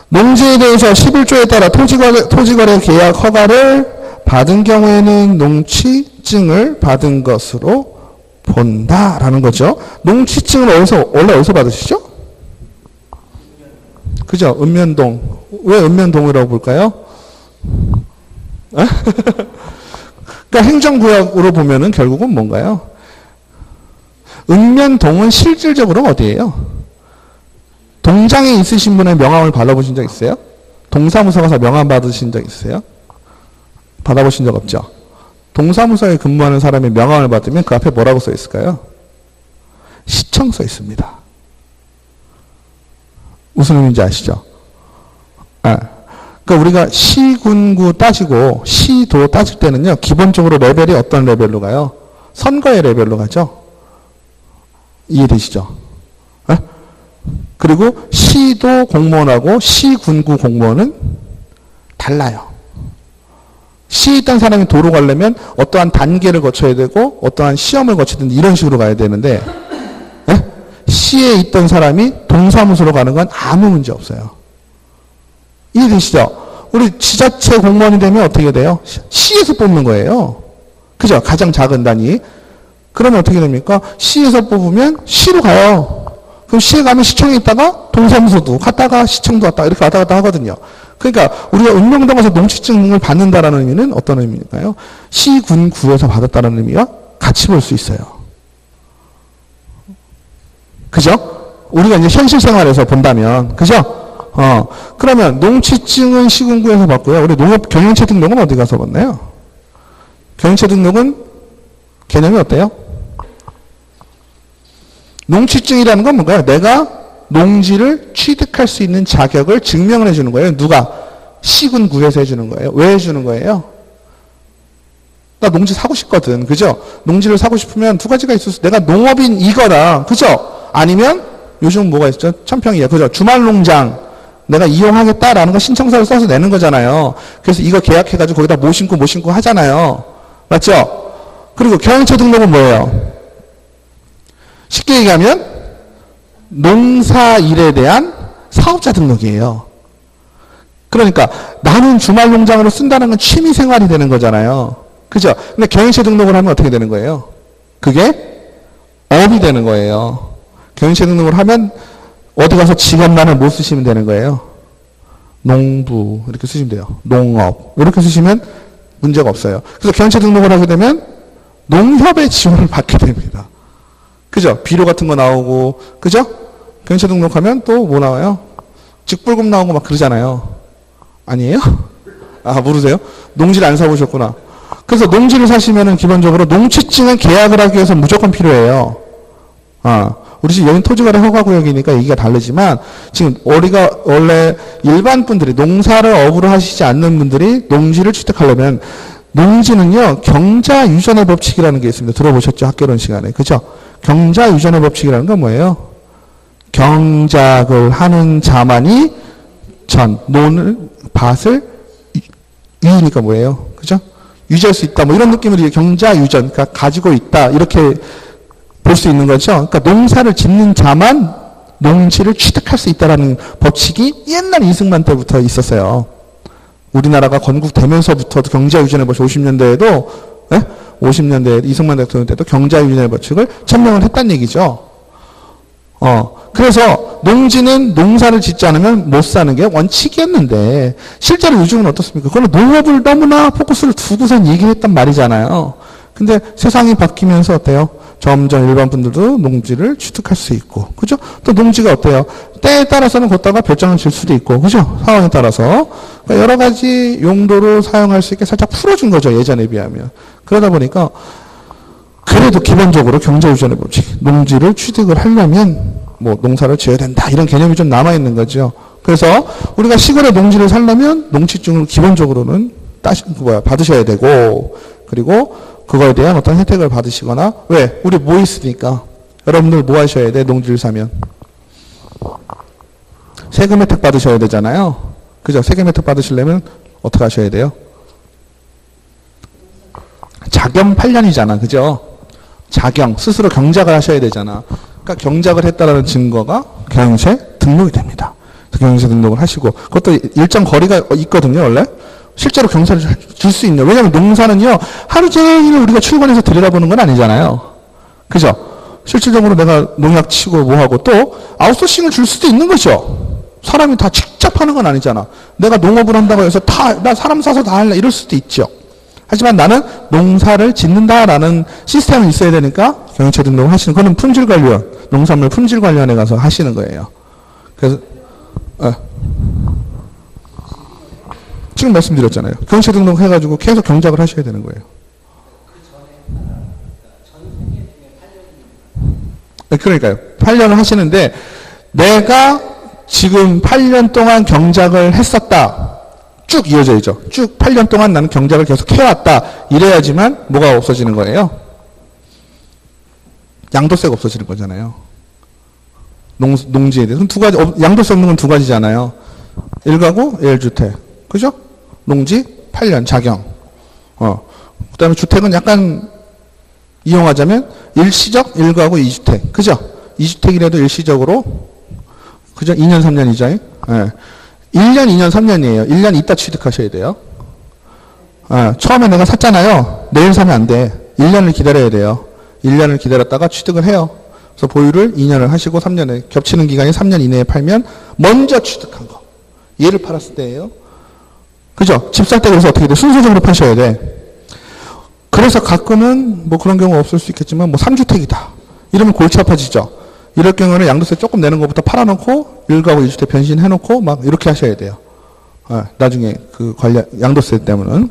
Speaker 1: 농지에 대해서 11조에 따라 토지거래 계약 허가를 받은 경우에는 농취증을 받은 것으로 본다라는 거죠. 농취증을 원래 어디서 받으시죠? 그죠? 읍면동. 왜 읍면동이라고 볼까요? 그러니까 행정구역으로 보면은 결국은 뭔가요? 읍면동은 실질적으로 어디예요? 동장에 있으신 분의 명함을 받아보신 적 있어요? 동사무소 가서 명함 받으신 적 있으세요? 받아보신 적 없죠? 동사무소에 근무하는 사람이 명함을 받으면 그 앞에 뭐라고 써 있을까요? 시청 써 있습니다. 무슨 의미인지 아시죠? 그러니까 우리가 시군구 따지고 시도 따질 때는요. 기본적으로 레벨이 어떤 레벨로 가요? 선거의 레벨로 가죠. 이해되시죠? 그리고 시도 공무원하고 시군구 공무원은 달라요. 시에 있던 사람이 도로 가려면 어떠한 단계를 거쳐야 되고 어떠한 시험을 거치든 이런 식으로 가야 되는데 시에 있던 사람이 동사무소로 가는 건 아무 문제 없어요. 이해되시죠? 우리 지자체 공무원이 되면 어떻게 돼요? 시에서 뽑는 거예요. 그죠? 가장 작은 단위. 그러면 어떻게 됩니까? 시에서 뽑으면 시로 가요. 그럼 시에 가면 시청에 있다가 동사무소도 갔다가 시청도 왔다 이렇게 왔다 갔다 하거든요. 그러니까 우리가 읍면동 가서 농취증을 받는다라는 의미는 어떤 의미일까요? 시군구에서 받았다는 의미와 같이 볼 수 있어요. 그죠? 우리가 이제 현실 생활에서 본다면, 그죠? 그러면 농취증은 시군구에서 받고요. 우리 농업 경영체 등록은 어디 가서 받나요? 경영체 등록은 개념이 어때요? 농취증이라는 건 뭔가요? 내가 농지를 취득할 수 있는 자격을 증명을 해주는 거예요. 누가? 시군구에서 해주는 거예요. 왜 해주는 거예요? 나 농지 사고 싶거든. 그죠? 농지를 사고 싶으면 두 가지가 있어서 내가 농업인이거나, 그죠? 아니면 요즘 뭐가 있죠? 천평이에요. 그죠? 주말농장 내가 이용하겠다라는 거 신청서를 써서 내는 거잖아요. 그래서 이거 계약해가지고 거기다 뭐 심고 하잖아요. 맞죠? 그리고 경영체 등록은 뭐예요? 쉽게 얘기하면 농사일에 대한 사업자 등록이에요. 그러니까 나는 주말농장으로 쓴다는 건 취미생활이 되는 거잖아요. 그죠? 근데 경영체 등록을 하면 어떻게 되는 거예요? 그게 업이 되는 거예요. 경영체 등록을 하면 어디 가서 직업란을 못 쓰시면 되는 거예요. 농부 이렇게 쓰시면 돼요. 농업 이렇게 쓰시면 문제가 없어요. 그래서 경영체 등록을 하게 되면 농협의 지원을 받게 됩니다. 그죠? 비료 같은 거 나오고 그죠? 경영체 등록하면 또 뭐 나와요? 직불금 나오고 막 그러잖아요. 아니에요? 아 모르세요? 농지를 안 사보셨구나. 그래서 농지를 사시면은 기본적으로 농취증은 계약을 하기 위해서 무조건 필요해요. 우리 집 여긴 토지거래 허가구역이니까 얘기가 다르지만 지금 우리가 원래 일반 분들이 농사를 업으로 하시지 않는 분들이 농지를 취득하려면 농지는요 경자 유전의 법칙이라는 게 있습니다. 들어보셨죠? 학개론 시간에. 그죠? 경자 유전의 법칙이라는 건 뭐예요? 경작을 하는 자만이 논을 밭을 유니까 뭐예요? 그죠? 유지할 수 있다. 뭐 이런 느낌으로 경자 유전, 그러니까 가지고 있다. 이렇게 볼 수 있는 거죠. 그러니까 농사를 짓는 자만 농지를 취득할 수 있다라는 법칙이 옛날 이승만 때부터 있었어요. 우리나라가 건국되면서부터도 경자 유전의 법칙 50년대에도 50년대 이승만 대통령 때도 경자 유전의 법칙을 천명을 했다는 얘기죠. 그래서 농지는 농사를 짓지 않으면 못 사는 게 원칙이었는데 실제로 요즘은 어떻습니까? 그건 농업을 너무나 포커스를 두고선 얘기했단 말이잖아요. 근데 세상이 바뀌면서 어때요? 점점 일반 분들도 농지를 취득할 수 있고, 그죠? 또 농지가 어때요? 때에 따라서는 걷다가 별장을 질 수도 있고, 그죠? 상황에 따라서. 그러니까 여러 가지 용도로 사용할 수 있게 살짝 풀어준 거죠, 예전에 비하면. 그러다 보니까, 그래도 기본적으로 경제유전의 법칙, 농지를 취득을 하려면, 뭐, 농사를 지어야 된다, 이런 개념이 좀 남아있는 거죠. 그래서, 우리가 시골에 농지를 살려면, 농지증을 기본적으로는 받으셔야 되고, 그리고, 그거에 대한 어떤 혜택을 받으시거나, 왜? 우리 뭐 있으니까. 여러분들 뭐 하셔야 돼? 농지를 사면. 세금 혜택 받으셔야 되잖아요. 그죠? 세금 혜택 받으시려면 어떻게 하셔야 돼요? 자경 8년이잖아. 그죠? 자경. 스스로 경작을 하셔야 되잖아. 그러니까 경작을 했다라는 증거가 경영세 등록이 됩니다. 경영세 등록을 하시고, 그것도 일정 거리가 있거든요, 원래. 실제로 경사를 줄 수 있는. 왜냐하면 농사는요, 하루 종일 우리가 출근해서 들여다보는 건 아니잖아요. 그죠? 실질적으로 내가 농약 치고 뭐하고 또 아웃소싱을 줄 수도 있는 거죠. 사람이 다 직접 하는 건 아니잖아. 내가 농업을 한다고 해서 나 사람 사서 다 할래. 이럴 수도 있죠. 하지만 나는 농사를 짓는다라는 시스템이 있어야 되니까 경영체 등록을 하시는, 그거는 품질관리원, 농산물 품질관리원에 가서 하시는 거예요. 그래서, 지금 말씀드렸잖아요. 경영체 등록 해가지고 계속 경작을 하셔야 되는 거예요. 네, 그러니까요. 8년을 하시는데 내가 지금 8년 동안 경작을 했었다. 쭉 이어져야죠. 쭉 8년 동안 나는 경작을 계속 해왔다. 이래야지만 뭐가 없어지는 거예요? 양도세가 없어지는 거잖아요. 농지에 대해서. 두 가지, 양도세 없는 건 두 가지잖아요. 1가구, 1주택. 그죠? 농지 8년 자경. 그 다음에 주택은 약간 이용하자면 일시적 1가구 2주택. 그죠? 2주택이라도 일시적으로. 그죠? 2년, 3년이죠. 예. 1년, 2년, 3년이에요. 1년 있다 취득하셔야 돼요. 처음에 내가 샀잖아요. 내일 사면 안 돼. 1년을 기다려야 돼요. 1년을 기다렸다가 취득을 해요. 그래서 보유를 2년을 하시고 3년에 겹치는 기간이 3년 이내에 팔면 먼저 취득한 거. 얘를 팔았을 때예요. 그죠? 집 살 때 그래서 어떻게 돼? 순서적으로 파셔야 돼. 그래서 가끔은 뭐 그런 경우가 없을 수 있겠지만 뭐 3주택이다. 이러면 골치 아파지죠. 이럴 경우는 양도세 조금 내는 것부터 팔아놓고 1가구 2주택 변신해놓고 막 이렇게 하셔야 돼요. 나중에 그 관련 양도세 때문은.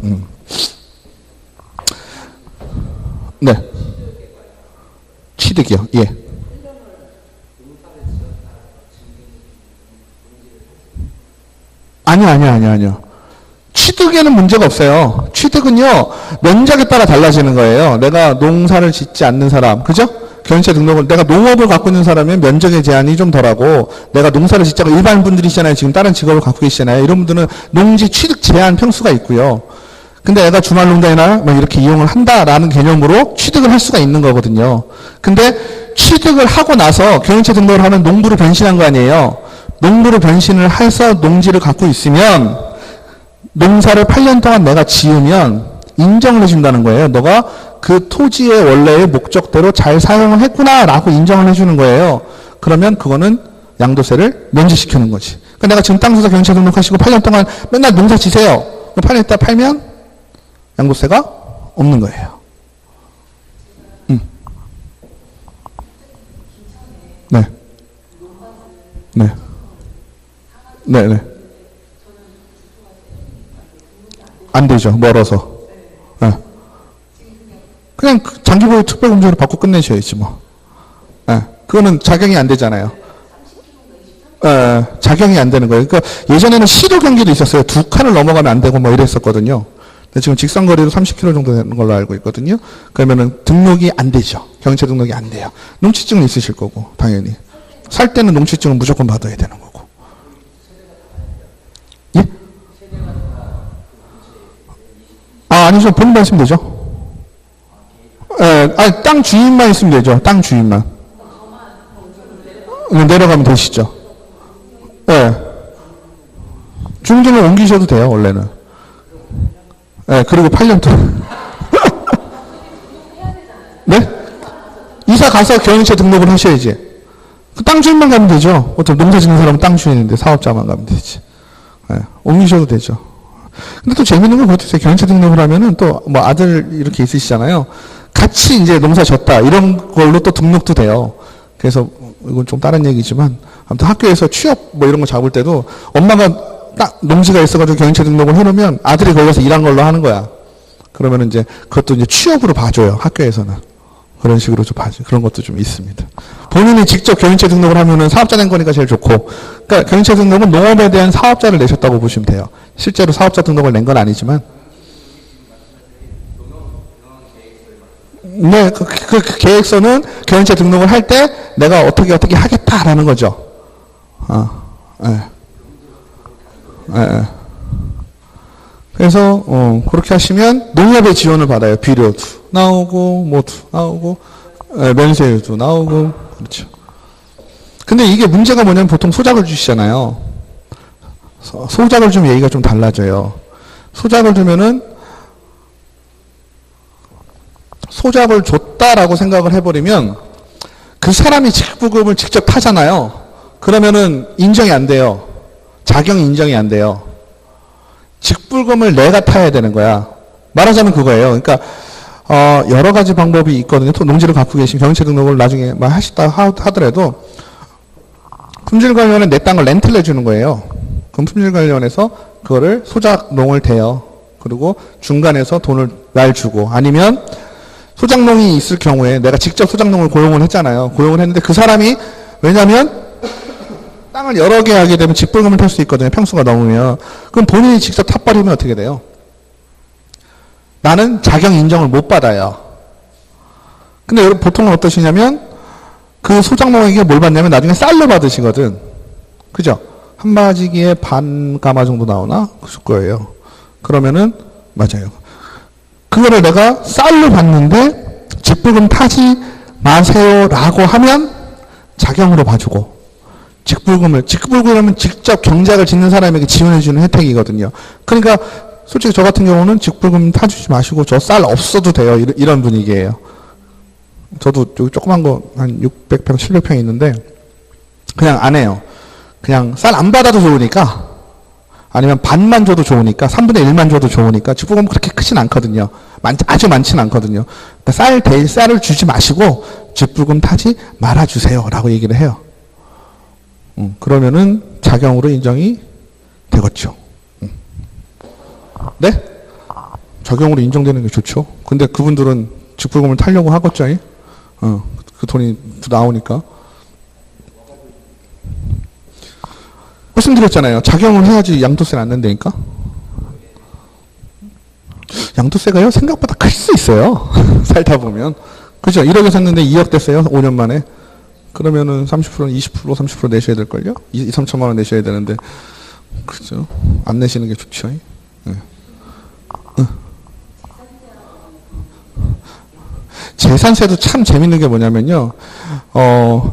Speaker 1: 네. 취득이요. 예. 아니요. 취득에는 문제가 없어요. 취득은요, 면적에 따라 달라지는 거예요. 내가 농사를 짓지 않는 사람, 그죠? 경영체 등록을, 내가 농업을 갖고 있는 사람은 면적의 제한이 좀 덜하고, 내가 농사를 짓자고 일반 분들이시잖아요. 지금 다른 직업을 갖고 계시잖아요. 이런 분들은 농지 취득 제한 평수가 있고요. 근데 내가 주말 농장이나 뭐 이렇게 이용을 한다라는 개념으로 취득을 할 수가 있는 거거든요. 근데 취득을 하고 나서 경영체 등록을 하면 농부로 변신한 거 아니에요. 농부로 변신을 해서 농지를 갖고 있으면 농사를 8년 동안 내가 지으면 인정을 해준다는 거예요. 너가 그 토지의 원래의 목적대로 잘 사용을 했구나 라고 인정을 해주는 거예요. 그러면 그거는 양도세를 면제시키는 거지. 그러니까 내가 지금 땅 사서 경영체 등록하시고 8년 동안 맨날 농사 지세요. 8년 있다 팔면 양도세가 없는 거예요. 네. 안 되죠. 멀어서. 네. 그냥 장기보유 특별공제로 받고 끝내셔야지 뭐. 네. 그거는 작용이 안 되잖아요. 작용이 안 되는 거예요. 그러니까 예전에는 시도 경기도 있었어요. 두 칸을 넘어가면 안 되고 뭐 이랬었거든요. 근데 지금 직선거리로 30km 정도 되는 걸로 알고 있거든요. 그러면은 등록이 안 되죠. 경유차 등록이 안 돼요. 농취증은 있으실 거고, 당연히. 살 때는 농취증은 무조건 받아야 되는 거고. 예? 아니죠. 본인만 있으면 되죠. 아니, 땅 주인만 있으면 되죠. 땅 주인만. 내려가면 되시죠. 중등을 옮기셔도 돼요, 원래는. 그리고 8년 동안. 네? 이사 가서 경영체 등록을 하셔야지. 그 땅 주인만 가면 되죠. 어차피 농사 짓는 사람은 땅 주인인데 사업자만 가면 되지. 옮기셔도 되죠. 근데 또 재밌는 건 그것도 경영체 등록을 하면은 또 뭐 아들 이렇게 있으시잖아요. 같이 이제 농사 졌다. 이런 걸로 또 등록도 돼요. 그래서 이건 좀 다른 얘기지만 아무튼 학교에서 취업 뭐 이런 거 잡을 때도 엄마가 딱 농지가 있어가지고 경영체 등록을 해놓으면 아들이 거기 가서 일한 걸로 하는 거야. 그러면 이제 그것도 이제 취업으로 봐줘요. 학교에서는. 그런 식으로 좀 봐줘. 그런 것도 좀 있습니다. 본인이 직접 경영체 등록을 하면은 사업자 낸 거니까 제일 좋고. 그러니까 경영체 등록은 농업에 대한 사업자를 내셨다고 보시면 돼요. 실제로 사업자 등록을 낸 건 아니지만. 네, 그 계획서는 경영체 등록을 할 때 내가 어떻게 하겠다라는 거죠. 그래서 그렇게 하시면 농협의 지원을 받아요. 비료도 나오고 뭐도 나오고 면세유도 나오고 그렇죠. 근데 이게 문제가 뭐냐면 보통 소작을 주시잖아요. 소작을 주면 얘기가 좀 달라져요. 소작을 주면은 소작을 줬다라고 생각을 해버리면 그 사람이 직불금을 직접 타잖아요. 그러면은 인정이 안 돼요. 자격 인정이 안 돼요. 직불금을 내가 타야 되는 거야. 말하자면 그거예요. 그러니까 여러 가지 방법이 있거든요. 또 농지를 갖고 계신 경영체 등록을 나중에 하시다 하더라도 품질관리원에 내 땅을 렌트를 내주는 거예요. 그럼 품질관리원에서 그거를 소작농을 대요. 그리고 중간에서 돈을 날 주고 아니면 소작농이 있을 경우에 내가 직접 소작농을 고용을 했잖아요. 고용을 했는데 그 사람이 왜냐면 땅을 여러 개 하게 되면 직불금을 탈 수 있거든요. 평수가 넘으면. 그럼 본인이 직접 탑버리면 어떻게 돼요? 나는 자격 인정을 못 받아요. 근데 여러분 보통은 어떠시냐면 그 소작농에게 뭘 받냐면 나중에 쌀로 받으시거든. 그죠? 한 바지기에 반 가마 정도 나오나? 그럴 거예요. 그러면은 맞아요. 그거를 내가 쌀로 받는데 직불금 타지 마세요라고 하면 자경으로 봐주고 직불금은 직접 경작을 짓는 사람에게 지원해주는 혜택이거든요. 그러니까 솔직히 저 같은 경우는 직불금 타주지 마시고 저 쌀 없어도 돼요. 이런 분위기예요. 저도 여기 조그만 거 한 600평, 700평 있는데 그냥 안 해요. 그냥 쌀 안 받아도 좋으니까 아니면 반만 줘도 좋으니까 3분의 1만 줘도 좋으니까 직불금 그렇게 크진 않거든요. 아주 많진 않거든요. 그러니까 쌀을 주지 마시고 직불금 타지 말아주세요 라고 얘기를 해요. 그러면은 자경으로 인정이 되겠죠. 네? 자경으로 인정되는 게 좋죠. 근데 그분들은 직불금을 타려고 하겠죠. 그 돈이 나오니까. 말씀드렸잖아요. 자경을 해야지 양도세를 안 낸다니까. 양도세가요 생각보다 클 수 있어요. 살다 보면. 그죠? 1억에 샀는데 2억 됐어요. 5년 만에. 그러면은 30%는 20%, 30% 내셔야 될걸요? 2, 3천만 원 내셔야 되는데. 그죠? 안 내시는 게 좋죠. 네. 재산세도 참 재밌는 게 뭐냐면요.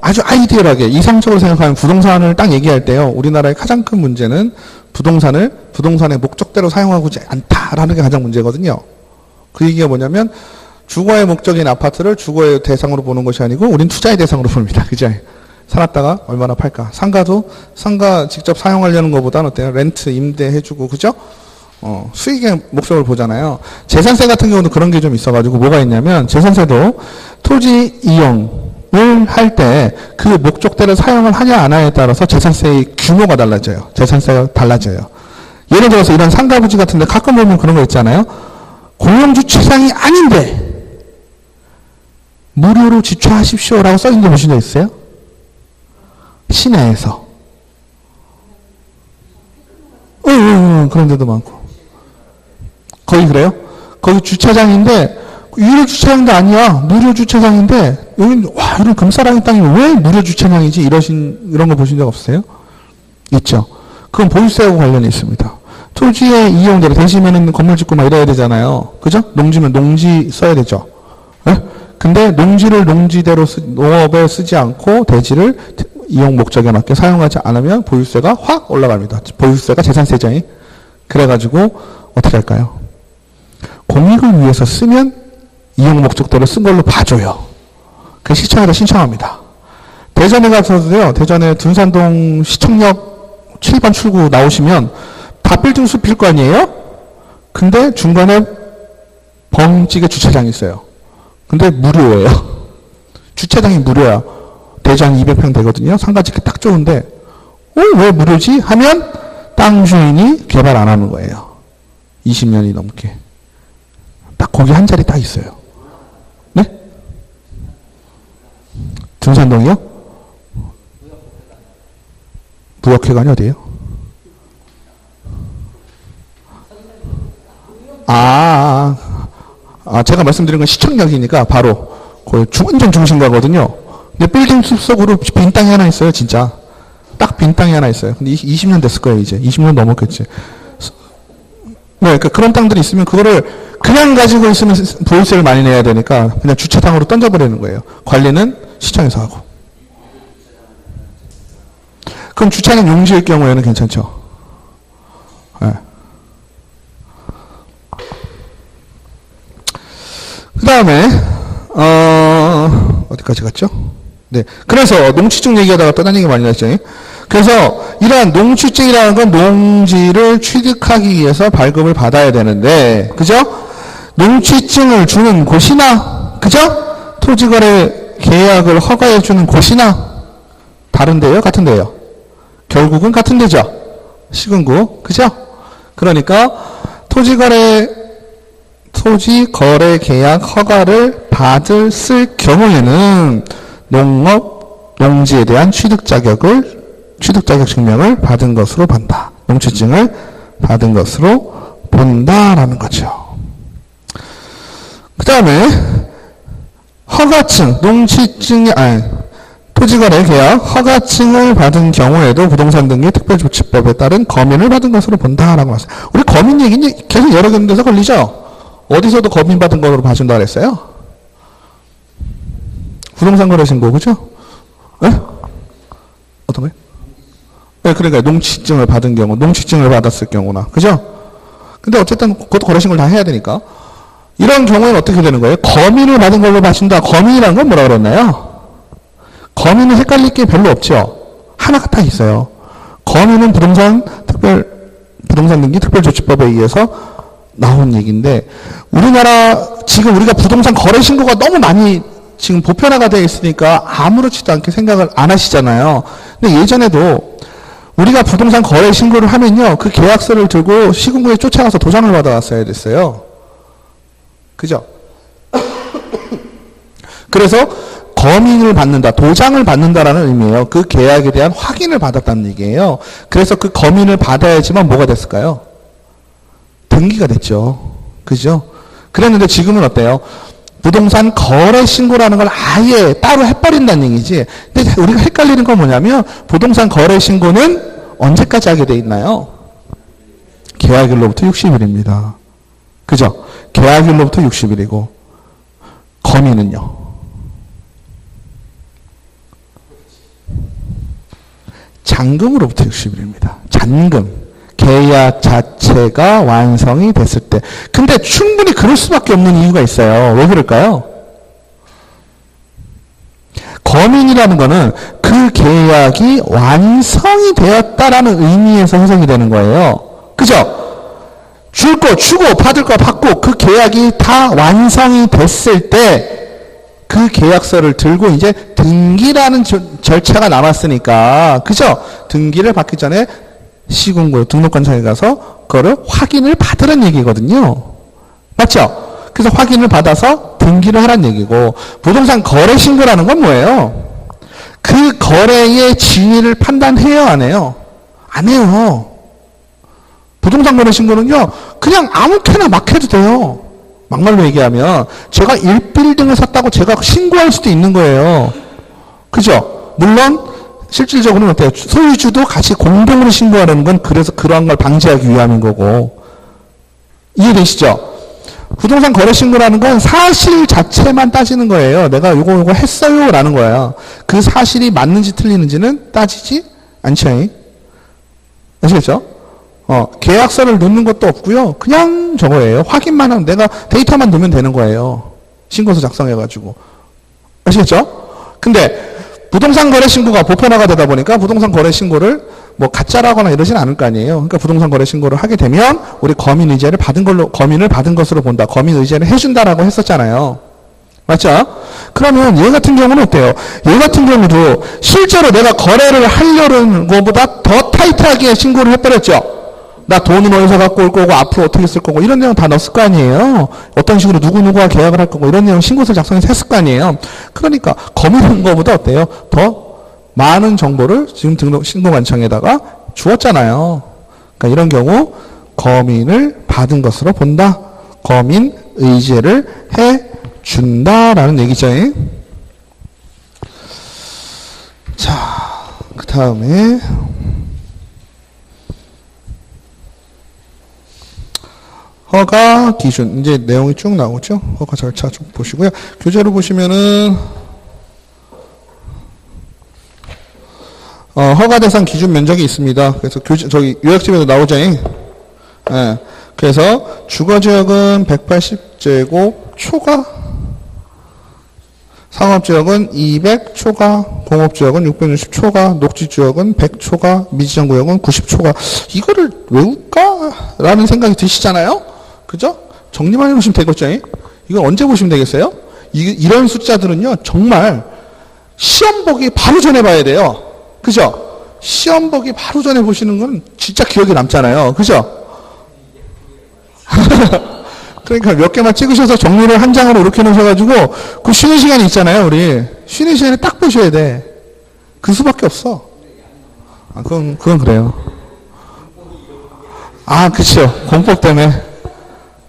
Speaker 1: 아주 아이디얼하게 이상적으로 생각하면 부동산을 딱 얘기할 때요. 우리나라의 가장 큰 문제는 부동산의 목적대로 사용하고자 않다라는 게 가장 문제거든요. 그 얘기가 뭐냐면 주거의 목적인 아파트를 주거의 대상으로 보는 것이 아니고 우린 투자의 대상으로 봅니다. 그죠? 살았다가 얼마나 팔까? 상가 직접 사용하려는 것보다는 어때요? 렌트 임대해주고 그죠? 수익의 목적을 보잖아요. 재산세 같은 경우도 그런 게 좀 있어가지고 뭐가 있냐면 재산세도 토지 이용을 할 때 그 목적대로 사용을 하냐 안 하냐에 따라서 재산세의 규모가 달라져요. 재산세가 달라져요. 예를 들어서 이런 상가부지 같은 데 가끔 보면 그런 거 있잖아요. 공용주차장이 아닌데 무료로 주차하십시오라고 써있는 거 보신 적 있어요? 시내에서. 그런 데도 많고. 거기 그래요? 거기 주차장인데, 유료 주차장도 아니야. 무료 주차장인데, 여기, 와, 이런 금사랑의 땅이 왜 무료 주차장이지? 이런 거 보신 적 없으세요? 있죠. 그건 보유세하고 관련이 있습니다. 토지의 이용대로, 대지면은 건물 짓고 막 이래야 되잖아요. 그죠? 농지면 농지 써야 되죠. 네? 근데 농지를 농지대로 농업에 쓰지 않고 대지를 이용 목적에 맞게 사용하지 않으면 보유세가 확 올라갑니다. 보유세가 재산세장이. 그래가지고 어떻게 할까요? 공익을 위해서 쓰면 이용 목적대로 쓴 걸로 봐줘요. 그 시청에다 신청합니다. 대전에 가서도요, 대전에 둔산동 시청역 7번 출구 나오시면 다 빌딩 숲일 거 아니에요? 근데 중간에 벙찌개 주차장이 있어요. 근데 무료예요. 주차장이 무료야. 대전 200평 되거든요. 상가 짓기 딱 좋은데, 왜 무료지? 하면 땅 주인이 개발 안 하는 거예요. 20년이 넘게. 딱 거기 한 자리 딱 있어요. 네? 둔산동이요? 무역회관이 어디예요? 제가 말씀드린 건 시청역이니까 바로 거의 완전 중심가거든요. 근데 빌딩 숲속으로 빈 땅이 하나 있어요, 진짜. 딱 빈 땅이 하나 있어요. 근데 20년 됐을 거예요, 이제. 20년 넘었겠지. 네, 그러니까 그런 땅들이 있으면 그거를 그냥 가지고 있으면 보유세를 많이 내야 되니까 그냥 주차장으로 던져버리는 거예요. 관리는 시청에서 하고. 그럼 주차장 용지일 경우에는 괜찮죠. 네. 그 다음에 어디까지 갔죠? 네. 그래서 농취증 얘기하다가 또 다른 얘기 많이 나왔죠. 그래서 이러한 농취증이라는 건 농지를 취득하기 위해서 발급을 받아야 되는데, 그죠? 농취증을 주는 곳이나, 그죠? 토지거래 계약을 허가해 주는 곳이나 다른데요? 같은데요? 결국은 같은 데죠? 시군구, 그죠? 그러니까 토지거래 계약 허가를 받을 쓸 경우에는 농지에 대한 취득 자격 증명을 받은 것으로 본다. 농취증을 받은 것으로 본다라는 거죠. 그 다음에 허가증, 토지거래 계약 허가증을 받은 경우에도 부동산 등기 특별조치법에 따른 검인을 받은 것으로 본다라고 했어요. 우리 검인 얘기는 계속 여러 군데서 걸리죠? 어디서도 검인 받은 것으로 봐준다 그랬어요? 부동산 거래 신고, 그죠? 네? 어떤 거요? 네, 그러니까 농취증을 받은 경우, 농취증을 받았을 경우나, 그죠? 근데 어쨌든 그것도 거래 신고를 다 해야 되니까. 이런 경우에는 어떻게 되는 거예요? 검인을 받은 걸로 봐준다. 검인이라는 건 뭐라 그랬나요? 검인은 헷갈릴 게 별로 없죠. 하나가 딱 있어요. 검인은 부동산 등기 특별조치법에 의해서 나온 얘기인데, 지금 우리가 부동산 거래 신고가 너무 많이 지금 보편화가 되어 있으니까 아무렇지도 않게 생각을 안 하시잖아요. 근데 예전에도 우리가 부동산 거래 신고를 하면요, 그 계약서를 들고 시군구에 쫓아가서 도장을 받아왔어야 됐어요. 그죠? 그래서 검인을 받는다, 도장을 받는다라는 의미예요. 그 계약에 대한 확인을 받았다는 얘기예요. 그래서 그 검인을 받아야지만 뭐가 됐을까요? 등기가 됐죠. 그죠? 그랬는데 지금은 어때요? 부동산 거래 신고라는 걸 아예 따로 해버린다는 얘기지. 근데 우리가 헷갈리는 건 뭐냐면, 부동산 거래 신고는 언제까지 하게 돼 있나요? 계약일로부터 60일입니다. 그죠? 계약일로부터 60일이고, 검인은요? 잔금으로부터 60일입니다. 잔금. 계약 자체가 완성이 됐을 때. 근데 충분히 그럴 수밖에 없는 이유가 있어요. 왜 그럴까요? 검인이라는 거는 그 계약이 완성이 되었다라는 의미에서 해석이 되는 거예요. 그죠? 줄 거 주고 받을 거 받고 그 계약이 다 완성이 됐을 때 그 계약서를 들고 이제 등기라는 절차가 남았으니까, 그죠? 등기를 받기 전에 시군구 등록관청에 가서 그거를 확인을 받으란 얘기거든요. 맞죠? 그래서 확인을 받아서 등기를 하란 얘기고, 부동산 거래 신고라는 건 뭐예요? 그 거래의 진위를 판단해요, 안 해요? 안 해요. 부동산 거래 신고는요, 그냥 아무렇게나 막 해도 돼요. 막말로 얘기하면 제가 1빌딩을 샀다고 제가 신고할 수도 있는 거예요. 그죠? 물론 실질적으로는 어때요? 소유주도 같이 공동으로 신고하는 건 그래서 그러한 걸 방지하기 위함인 거고. 이해되시죠? 부동산 거래 신고라는 건 사실 자체만 따지는 거예요. 내가 요거 했어요 라는 거예요. 그 사실이 맞는지 틀리는지는 따지지 않죠. 아시겠죠? 계약서를 넣는 것도 없고요. 그냥 저거예요. 확인만 하면 내가 데이터만 넣으면 되는 거예요. 신고서 작성해가지고. 아시겠죠? 근데 부동산 거래 신고가 보편화가 되다 보니까 부동산 거래 신고를 뭐 가짜라거나 이러진 않을 거 아니에요. 그러니까 부동산 거래 신고를 하게 되면 우리 검인 의제를 받은 걸로, 검인을 받은 것으로 본다. 검인 의제를 해준다라고 했었잖아요. 맞죠? 그러면 얘 같은 경우는 어때요? 얘 같은 경우도 실제로 내가 거래를 하려는 것보다 더 타이트하게 신고를 해버렸죠. 나 돈은 어디서 갖고 올 거고 앞으로 어떻게 쓸 거고 이런 내용 다 넣었을 거 아니에요. 어떤 식으로 누구누구와 계약을 할 거고 이런 내용 신고서 작성해서 했을 거 아니에요. 그러니까 검인한 거보다 어때요? 더 많은 정보를 지금 등록 신고관청에다가 주었잖아요. 그러니까 이런 경우 검인을 받은 것으로 본다. 검인 의제를 해준다라는 얘기죠. 자, 그 다음에 허가 기준, 이제 내용이 쭉 나오죠. 허가 절차 좀 보시고요. 교재로 보시면은 허가 대상 기준 면적이 있습니다. 그래서 교재, 저기 요약집에도 나오죠. 예. 그래서 주거지역은 180제곱 초과, 상업지역은 200 초과, 공업지역은 660 초과, 녹지지역은 100 초과, 미지정구역은 90 초과. 이거를 외울까? 라는 생각이 드시잖아요? 그죠? 정리만 해보시면 되겠죠? 이거 언제 보시면 되겠어요? 이런 숫자들은요, 정말 시험 보기 바로 전에 봐야 돼요. 그죠? 시험 보기 바로 전에 보시는 건 진짜 기억에 남잖아요. 그죠? 그러니까 몇 개만 찍으셔서 정리를 한 장으로 이렇게 놓으셔가지고, 그 쉬는 시간이 있잖아요, 우리. 쉬는 시간에 딱 보셔야 돼. 그 수밖에 없어. 아, 그건 그래요. 아, 그쵸. 공법 때문에.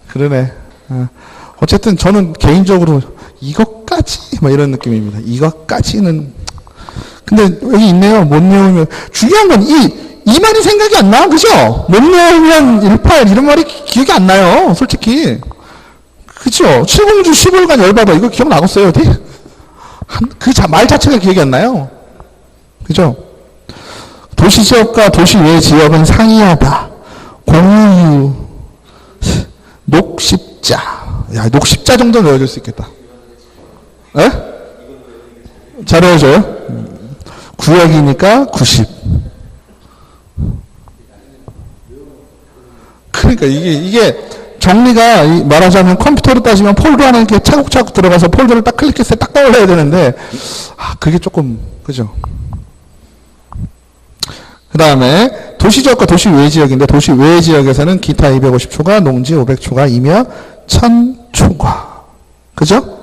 Speaker 1: 그러네. 어쨌든 저는 개인적으로 이것까지, 뭐 이런 느낌입니다. 이것까지는. 근데 여기 있네요. 못 외우면. 중요한 건 이 말이 생각이 안 나. 그죠? 못 외우면 18 이런 말이 기억이 안 나요. 솔직히. 그죠? 칠공주 15일간 열받아. 이거 기억나겠어요? 어디? 그 말 자체가 기억이 안 나요. 그죠? 도시지역과 도시 외 지역은 상이하다. 공유, 녹십자. 야, 녹십자 정도는 외워줄 수 있겠다. 에? 잘 외워줘요? 구역이니까 90. 그러니까 이게 정리가 말하자면 컴퓨터로 따지면 폴더 하나 이렇게 차곡차곡 들어가서 폴더를 딱 클릭해서 딱 떠올려야 되는데, 그게 조금, 그죠? 그 다음에 도시지역과 도시 외지역인데, 도시 외지역에서는 기타 250초가, 농지 500초가, 이며 1000초가. 그죠?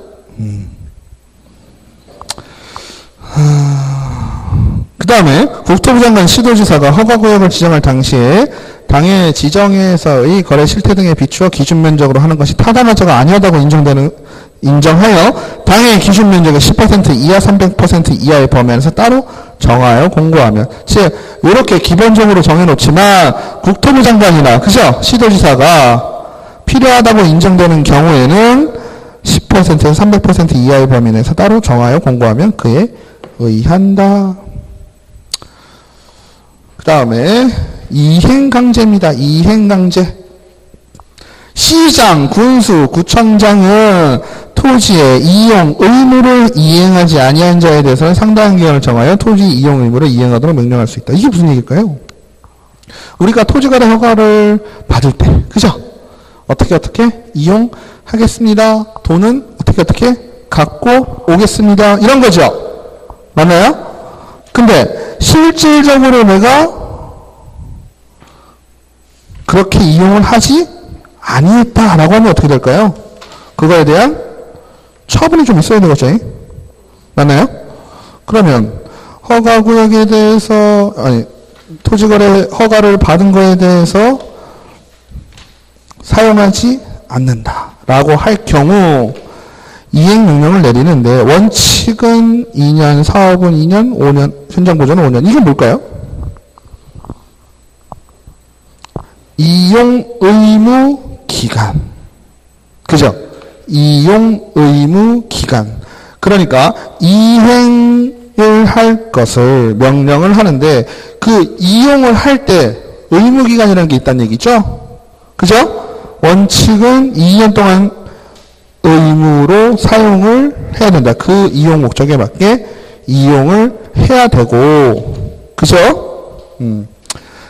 Speaker 1: 그 다음에 국토부 장관 시도지사가 허가구역을 지정할 당시에 당해 지정에서의 거래 실태 등에 비추어 기준 면적으로 하는 것이 타당하자가 아니하다고 인정하여 당해 기준 면적의 10% 이하 300% 이하의 범위에서 따로 정하여 공고하면, 즉 이렇게 기본적으로 정해놓지만 국토부 장관이나 그죠? 시도지사가 필요하다고 인정되는 경우에는 10%에서 300% 이하의 범위 내에서 따로 정하여 공고하면 그에 의한다. 그 다음에 이행강제입니다. 이행강제. 시장, 군수, 구청장은 토지의 이용 의무를 이행하지 아니한 자에 대해서는 상당한 기간을 정하여 토지 이용 의무를 이행하도록 명령할 수 있다. 이게 무슨 얘기일까요? 우리가 토지거래 허가를 받을 때, 그죠? 어떻게 이용하겠습니다. 돈은 어떻게 갖고 오겠습니다. 이런 거죠. 맞나요? 근데 실질적으로 내가 그렇게 이용을 하지 아니했다라고 하면 어떻게 될까요? 그거에 대한 처분이 좀 있어야 되겠죠? 맞나요? 그러면 허가구역에 대해서, 아니, 토지거래 허가를 받은 거에 대해서 사용하지 않는다라고 할 경우 이행명령을 내리는데 원칙은 2년, 사업은 2년, 5년, 현장 보존은 5년. 이게 뭘까요? 이용 의무 기간. 그죠? 이용 의무 기간. 그러니까 이행을 할 것을 명령을 하는데 그 이용을 할 때 의무 기간이라는 게 있다는 얘기죠? 그죠? 원칙은 2년 동안 의무로 사용을 해야 된다. 그 이용 목적에 맞게 이용을 해야 되고, 그죠?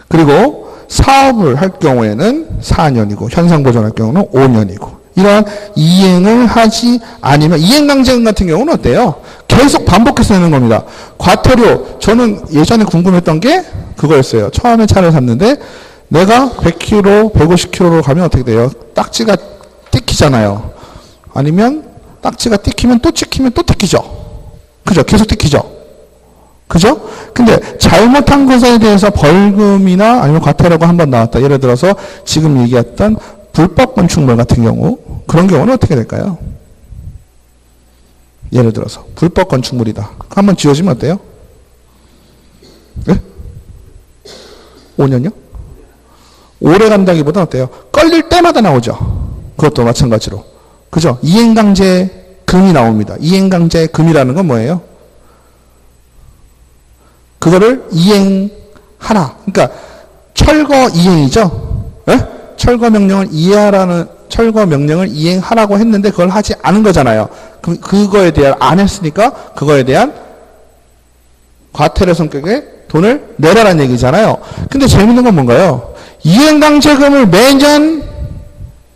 Speaker 1: 그리고 사업을 할 경우에는 4년이고, 현상 보존할 경우는 5년이고, 이러한 이행을 하지 않으면, 이행강제금 같은 경우는 어때요? 계속 반복해서 내는 겁니다. 과태료, 저는 예전에 궁금했던 게 그거였어요. 처음에 차를 샀는데, 내가 100km, 150km로 가면 어떻게 돼요? 딱지가 띠키잖아요. 아니면 딱지가 띠키면 또 찍히면 또 띠키죠. 그죠? 계속 띠키죠. 그죠? 근데 잘못한 것에 대해서 벌금이나 아니면 과태료가 한 번 나왔다. 예를 들어서 지금 얘기했던 불법 건축물 같은 경우, 그런 경우는 어떻게 될까요? 예를 들어서 불법 건축물이다. 한번 지어지면 어때요? 네? 5년요? 오래 간다기보다 어때요? 걸릴 때마다 나오죠. 그것도 마찬가지로. 그죠? 이행강제금이 나옵니다. 이행강제금이라는 건 뭐예요? 그거를 이행하라. 그러니까 철거 이행이죠. 네? 철거 명령을 철거 명령을 이행하라고 했는데 그걸 하지 않은 거잖아요. 그럼 그거에 대한 안 했으니까 그거에 대한 과태료 성격의 돈을 내라라는 얘기잖아요. 근데 재밌는 건 뭔가요? 이행강제금을 매년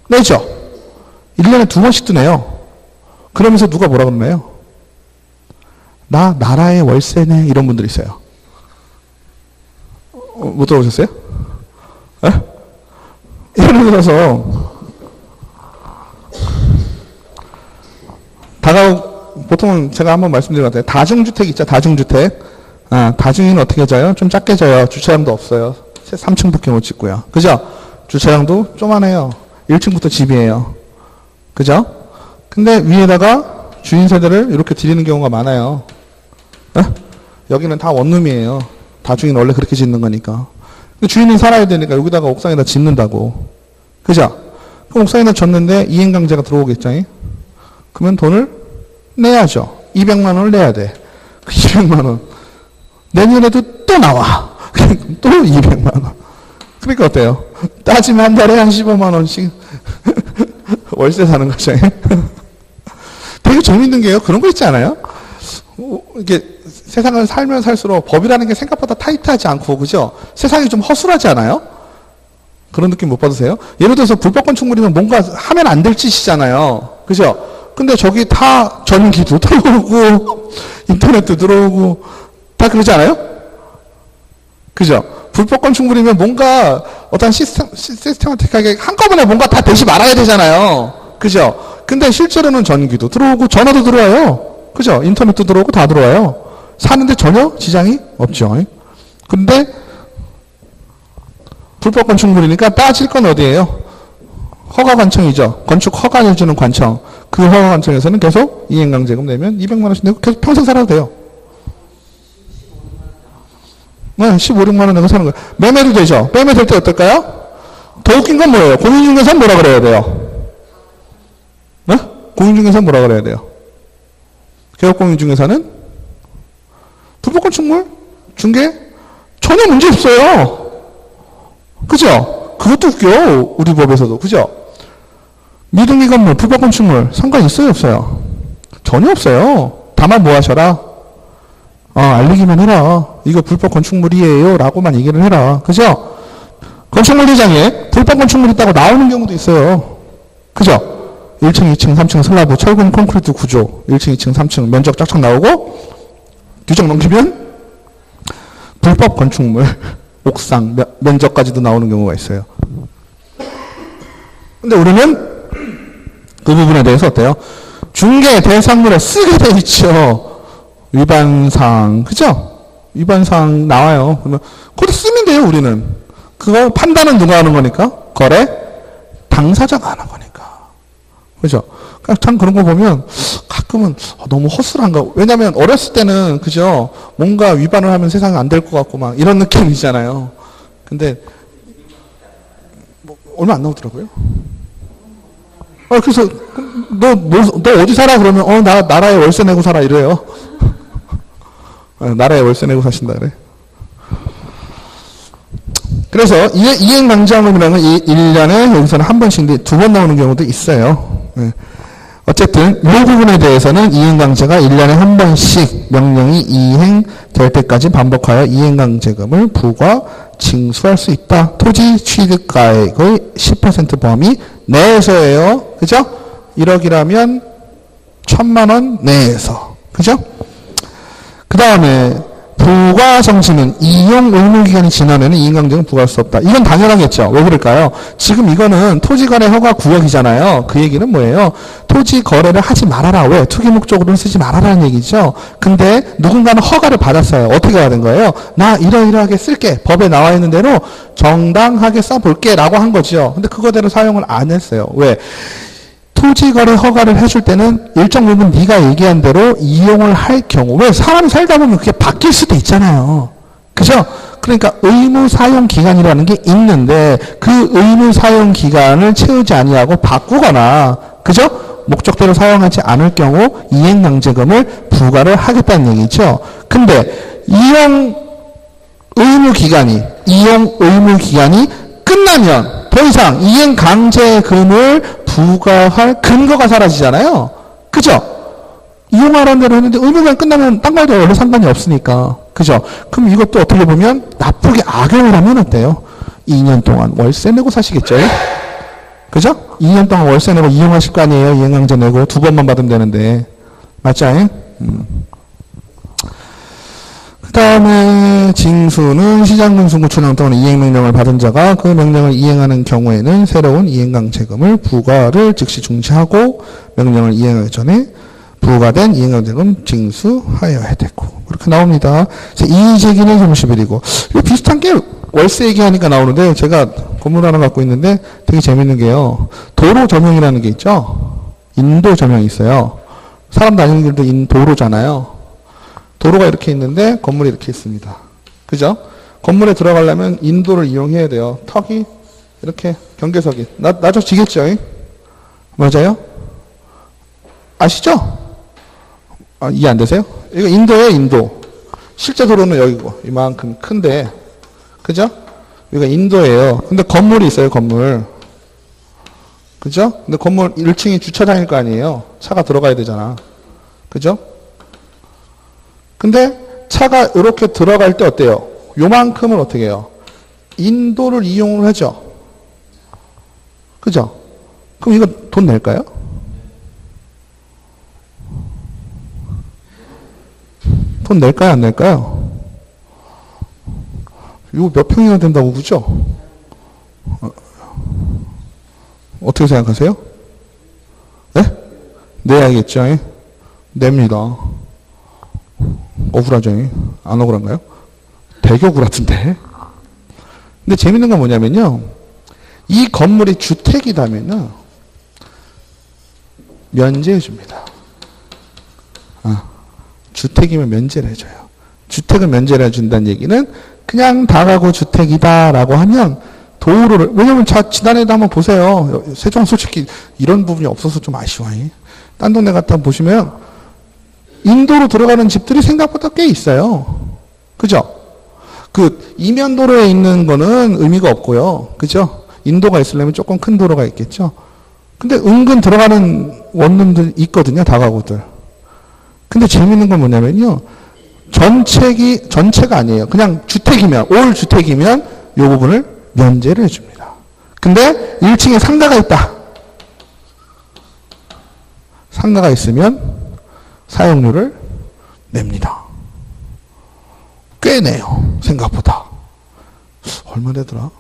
Speaker 1: 내죠. 1년에 2번씩도 내요. 그러면서 누가 뭐라 그러나요? 나 나라의 월세네. 이런 분들이 있어요. 못 들어보셨어요? 에? 예를 들어서 보통은 제가 한번 말씀드린 것 같아요. 다중주택 있죠. 다중주택. 다중이는 어떻게 져요? 좀 작게 져요. 주차장도 없어요. 3층밖에 못 짓고요. 그죠? 주차장도 쪼만해요. 1층부터 집이에요. 그죠? 근데 위에다가 주인 세대를 이렇게 드리는 경우가 많아요. 에? 여기는 다 원룸이에요. 다중이는 원래 그렇게 짓는 거니까. 근데 주인이 살아야 되니까 여기다가 옥상에다 짓는다고. 그죠? 그럼 옥상에다 졌는데 이행강제가 들어오겠죠? 그러면 돈을 내야죠. 200만 원을 내야 돼. 그 200만 원. 내년에도 또 나와. 또 200만 원. 그러니까 어때요? 따지면 한 달에 한 15만 원씩 월세 사는 거죠. 되게 재밌는 게요. 그런 거 있지 않아요? 이게 세상을 살면 살수록 법이라는 게 생각보다 타이트하지 않고, 그죠? 세상이 좀 허술하지 않아요? 그런 느낌 못 받으세요? 예를 들어서 불법 건축물이면 뭔가 하면 안 될 짓이잖아요. 그죠? 근데 저기 다 전기도 들어오고, 인터넷도 들어오고, 다 그러지 않아요? 그죠? 불법 건축물이면 뭔가 어떤 시스템ati하게 한꺼번에 뭔가 다 되지 말아야 되잖아요. 그죠? 근데 실제로는 전기도 들어오고 전화도 들어와요. 그죠? 인터넷도 들어오고 다 들어와요. 사는데 전혀 지장이 없죠. 근데 불법 건축물이니까 따질 건 어디예요? 허가관청이죠. 건축 허가를 주는 관청. 그 허가관청에서는 계속 이행강제금 내면 200만 원씩 내고 계속 평생 살아도 돼요. 네, 15, 16만 원 내고 사는 거예요. 매매도 되죠. 매매 될 때 어떨까요? 더 웃긴 건 뭐예요? 공인중개사는 뭐라 그래야 돼요? 네? 공인중개사는 뭐라 그래야 돼요? 개업공인중개사는 불법 건축물 중개 전혀 문제 없어요. 그죠? 그것도 웃겨. 우리 법에서도. 그죠? 미등기 건물, 불법 건축물 상관 있어요, 없어요? 전혀 없어요. 다만 뭐 하셔라? 알리기만 해라. 이거 불법 건축물이에요. 라고만 얘기를 해라. 그죠? 건축물 대장에 불법 건축물 있다고 나오는 경우도 있어요. 그죠? 1층, 2층, 3층 슬라브, 철근 콘크리트 구조, 1층, 2층, 3층 면적 쫙쫙 나오고, 규정 넘기면 불법 건축물, 옥상, 면적까지도 나오는 경우가 있어요. 근데 우리는 그 부분에 대해서 어때요? 중개 대상물에 쓰게 돼 있죠. 위반사항, 그죠? 위반사항 나와요. 그러면 그거 쓰면 돼요, 우리는. 그거 판단은 누가 하는 거니까? 거래 당사자가 하는 거니까. 그죠? 그러니까 참 그런 거 보면 가끔은 너무 허술한가. 왜냐면 어렸을 때는, 그죠? 뭔가 위반을 하면 세상이 안 될 것 같고 막 이런 느낌이잖아요. 근데, 뭐 얼마 안 나오더라고요. 그래서, 너 어디 살아? 그러면, 나라에 월세 내고 살아. 이래요. 나라에 월세 내고 사신다. 그래. 그래서, 이행강제하면이라는 건 1년에 여기서는 한 번씩, 두 번 나오는 경우도 있어요. 네. 어쨌든, 이 부분에 대해서는 이행강제가 1년에 한 번씩 명령이 이행될 때까지 반복하여 이행강제금을 부과, 징수할 수 있다. 토지 취득가액의 10% 범위 내에서예요. 그죠? 1억이라면 1,000만 원 내에서. 그죠? 그 다음에 부과 정지는 이용 의무 기간이 지나면 이행강제는 부과할 수 없다. 이건 당연하겠죠. 왜 그럴까요? 지금 이거는 토지거래 허가 구역이잖아요. 그 얘기는 뭐예요? 토지 거래를 하지 말아라. 왜? 투기 목적으로는 쓰지 말아라는 얘기죠. 근데 누군가는 허가를 받았어요. 어떻게 받은 거예요? 나 이러이러하게 쓸게. 법에 나와 있는 대로 정당하게 써볼게 라고 한 거죠. 근데 그거대로 사용을 안 했어요. 왜? 토지거래 허가를 해줄 때는 일정 부분 네가 얘기한 대로 이용을 할 경우, 왜? 사람이 살다 보면 그게 바뀔 수도 있잖아요. 그죠? 그러니까 의무 사용 기간이라는 게 있는데 그 의무 사용 기간을 채우지 아니하고 바꾸거나, 그죠? 목적대로 사용하지 않을 경우 이행강제금을 부과를 하겠다는 얘기죠. 근데 이용 의무 기간이 끝나면 더 이상 이행강제금을 부과할 근거가 사라지잖아요. 그죠? 이용하라는 대로 했는데 의무기간 끝나면 딴 거에도 원래 상관이 없으니까. 그죠? 그럼 이것도 어떻게 보면 나쁘게 악용을 하면 어때요? 2년 동안 월세 내고 사시겠죠? 그죠? 2년 동안 월세 내고 이용하실 거 아니에요? 이행강제 내고 두 번만 받으면 되는데. 맞죠? 그 다음에 징수는 시장군수 구출령 또는 이행명령을 받은 자가 그 명령을 이행하는 경우에는 새로운 이행강제금을 부과를 즉시 중지하고 명령을 이행하기 전에 부과된 이행강제금 징수하여야 되고 그렇게 나옵니다. 이의제기는 30일이고 이거 비슷한 게 월세 얘기하니까 나오는데 제가 건물 하나 갖고 있는데 되게 재밌는 게요. 도로 점용이라는 게 있죠. 인도 점용이 있어요. 사람 다니는 길도 도로잖아요. 도로가 이렇게 있는데 건물이 이렇게 있습니다. 그죠? 건물에 들어가려면 인도를 이용해야 돼요. 턱이 이렇게 경계석이 낮아지겠죠? 맞아요? 아시죠? 이해 안 되세요? 이거 인도예요, 인도. 실제 도로는 여기고 이만큼 큰데, 그죠? 여기가 인도예요. 근데 건물이 있어요, 건물. 그죠? 근데 건물 1층이 주차장일 거 아니에요. 차가 들어가야 되잖아. 그죠? 근데 차가 이렇게 들어갈 때 어때요? 요만큼을 어떻게 해요? 인도를 이용을 하죠. 그죠? 그럼 이거 돈 낼까요? 돈 낼까요? 안 낼까요? 이거 몇 평이나 된다고 그죠? 어떻게 생각하세요? 네? 내야겠죠? 냅니다. 억울하죠? 안 억울한가요? 되게 억울하던데. 근데 재밌는 건 뭐냐면요. 이 건물이 주택이라면요. 면제해 줍니다. 주택이면 면제를 해줘요. 주택을 면제를 해준다는 얘기는 그냥 다가구 주택이다라고 하면 도로를, 왜냐면 지난해도 한번 보세요. 세종 솔직히 이런 부분이 없어서 좀 아쉬워요. 딴 동네 갔다 보시면 인도로 들어가는 집들이 생각보다 꽤 있어요. 그죠? 그 이면도로에 있는 거는 의미가 없고요. 그죠? 인도가 있으려면 조금 큰 도로가 있겠죠. 근데 은근 들어가는 원룸들 있거든요. 다가구들. 근데 재밌는 건 뭐냐면요. 전체가 아니에요. 그냥 주택이면, 올 주택이면 이 부분을 면제를 해줍니다. 근데 1층에 상가가 있다. 상가가 있으면 사용료를 냅니다. 꽤 내요. 생각보다. 얼마 내더라?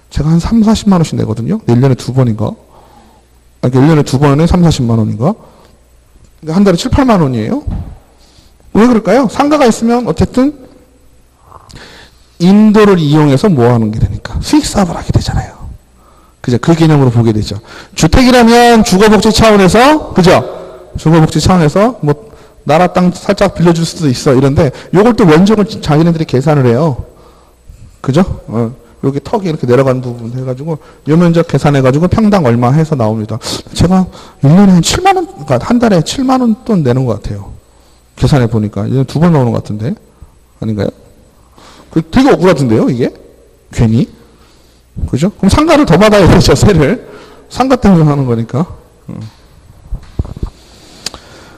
Speaker 1: 제가 한 3, 40만 원씩 내거든요. 1년에 두 번인가? 1년에 두 번에 3, 40만 원인가? 한 달에 7, 8만 원이에요. 왜 그럴까요? 상가가 있으면 어쨌든 인도를 이용해서 뭐 하는 게 되니까? 수익 사업을 하게 되잖아요. 그죠? 그 개념으로 보게 되죠. 주택이라면 주거복지 차원에서, 그죠? 주거복지 차원에서 뭐 나라 땅 살짝 빌려줄 수도 있어. 이런데 요걸 또 면적을 자기네들이 계산을 해요. 그죠? 여기 턱이 이렇게 내려가는 부분 해가지고 요 면적 계산해가지고 평당 얼마 해서 나옵니다. 제가 1년에 한 7만 원, 그러니까 한 달에 7만 원 돈 내는 것 같아요. 계산해 보니까 이제 2번 나오는 것 같은데 아닌가요? 되게 억울하던데요, 이게? 괜히? 그죠? 그럼 상가를 더 받아야 되죠, 세를. 상가 때문에 하는 거니까.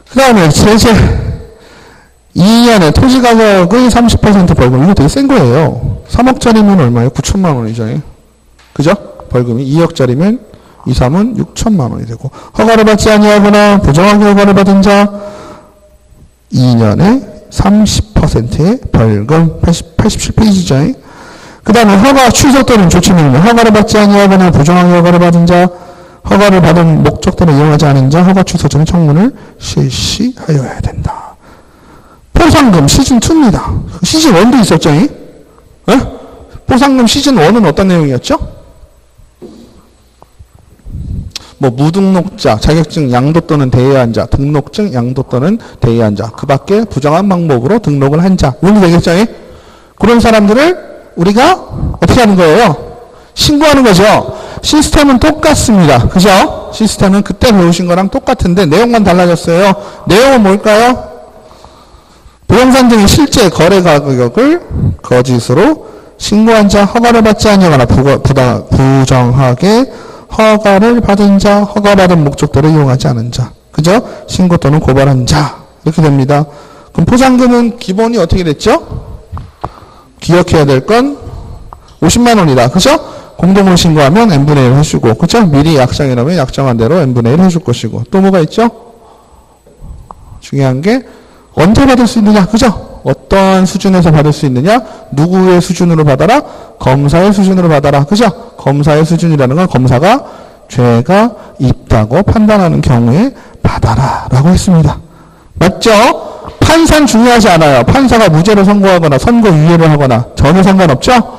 Speaker 1: 그 다음에 제재. 2년에 토지 가격의 30% 벌금. 이거 되게 센 거예요. 3억짜리면 얼마예요? 9천만 원이죠. 그죠? 벌금이. 2억짜리면 2, 3은 6천만 원이 되고. 허가를 받지 아니하거나 부정하게 허가를 받은 자 2년에 30%의 벌금. 87페이지죠. 그 다음에 허가 취소 또는 조치 명령. 허가를 받지 아니하거나 부정하게 허가를 받은 자, 허가를 받은 목적대로 이용하지 않은 자, 허가 취소 전 청문을 실시하여야 된다. 포상금 시즌2입니다. 시즌1도 있었죠? 포상금 시즌1은 어떤 내용이었죠? 뭐 무등록자, 자격증 양도 또는 대여한 자, 등록증 양도 또는 대여한 자, 그 밖에 부정한 방법으로 등록을 한 자, 이런 게 되겠죠? 그런 사람들을 우리가 어떻게 하는 거예요? 신고하는 거죠. 시스템은 똑같습니다. 그죠? 시스템은 그때 배우신 거랑 똑같은데 내용만 달라졌어요. 내용은 뭘까요? 부동산 등의 실제 거래 가격을 거짓으로 신고한 자, 허가를 받지 아니하거나 부정하게 허가를 받은 자, 허가받은 목적대로 이용하지 않은 자, 그죠? 신고 또는 고발한 자, 이렇게 됩니다. 그럼 포상금은 기본이 어떻게 됐죠? 기억해야 될 건 50만 원이다. 그죠? 공동으로 신고하면 n분의 1 해주고, 그죠? 미리 약정이라면 약정한 대로 n분의 1 해줄 것이고, 또 뭐가 있죠? 중요한 게 언제 받을 수 있느냐, 그죠? 어떠한 수준에서 받을 수 있느냐? 누구의 수준으로 받아라? 검사의 수준으로 받아라, 그죠? 검사의 수준이라는 건 검사가 죄가 있다고 판단하는 경우에 받아라 라고 했습니다. 맞죠? 판사는 중요하지 않아요. 판사가 무죄로 선고하거나 선고유예를 하거나 전혀 상관없죠?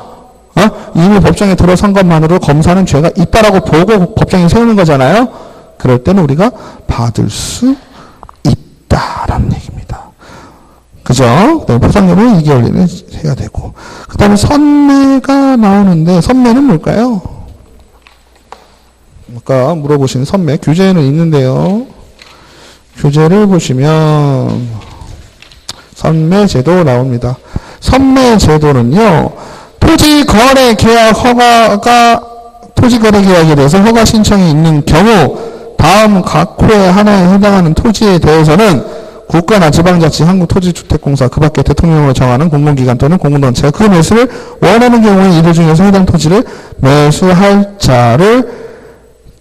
Speaker 1: 이미 법정에 들어선 것만으로 검사는 죄가 있다라고 보고 법정에 세우는 거잖아요. 그럴 때는 우리가 받을 수 있다라는 얘기입니다. 그죠? 그다음에 포상금은 2개월이면 해야 되고. 그 다음에 선매가 나오는데 선매는 뭘까요? 아까 물어보신 선매. 규제는 있는데요. 규제를 보시면 선매제도 나옵니다. 선매제도는요. 토지거래계약에 대해서 허가 신청이 있는 경우 다음 각 호의 하나에 해당하는 토지에 대해서는 국가나 지방자치, 한국토지주택공사, 그 밖에 대통령으로 정하는 공공기관 또는 공공단체가 그 매수를 원하는 경우에 이들 중에서 해당 토지를 매수할 자를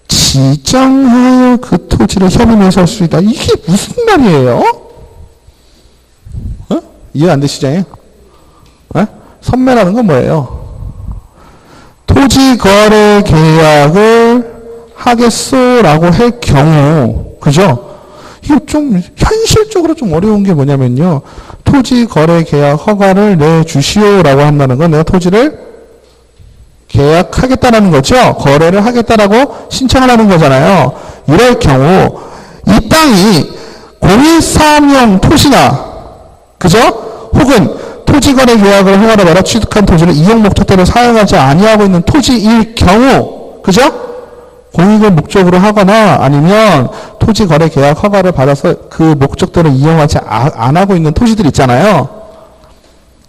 Speaker 1: 지정하여 그 토지를 협의 매수할 수 있다. 이게 무슨 말이에요? 이해 안 되시죠? 선매라는 건 뭐예요? 토지 거래 계약을 하겠소라고 할 경우, 그죠? 이게 좀 현실적으로 좀 어려운 게 뭐냐면요. 토지 거래 계약 허가를 내주시오라고 한다는 건 내가 토지를 계약하겠다라는 거죠. 거래를 하겠다라고 신청을 하는 거잖아요. 이럴 경우 이 땅이 공익사업용 토지나, 그죠? 혹은 토지거래 계약을 허가를 받아 취득한 토지를 이용 목적대로 사용하지 아니하고 있는 토지일 경우, 그죠? 공익을 목적으로 하거나 아니면 토지거래 계약 허가를 받아서 그 목적대로 이용하지 안 하고 있는 토지들 있잖아요.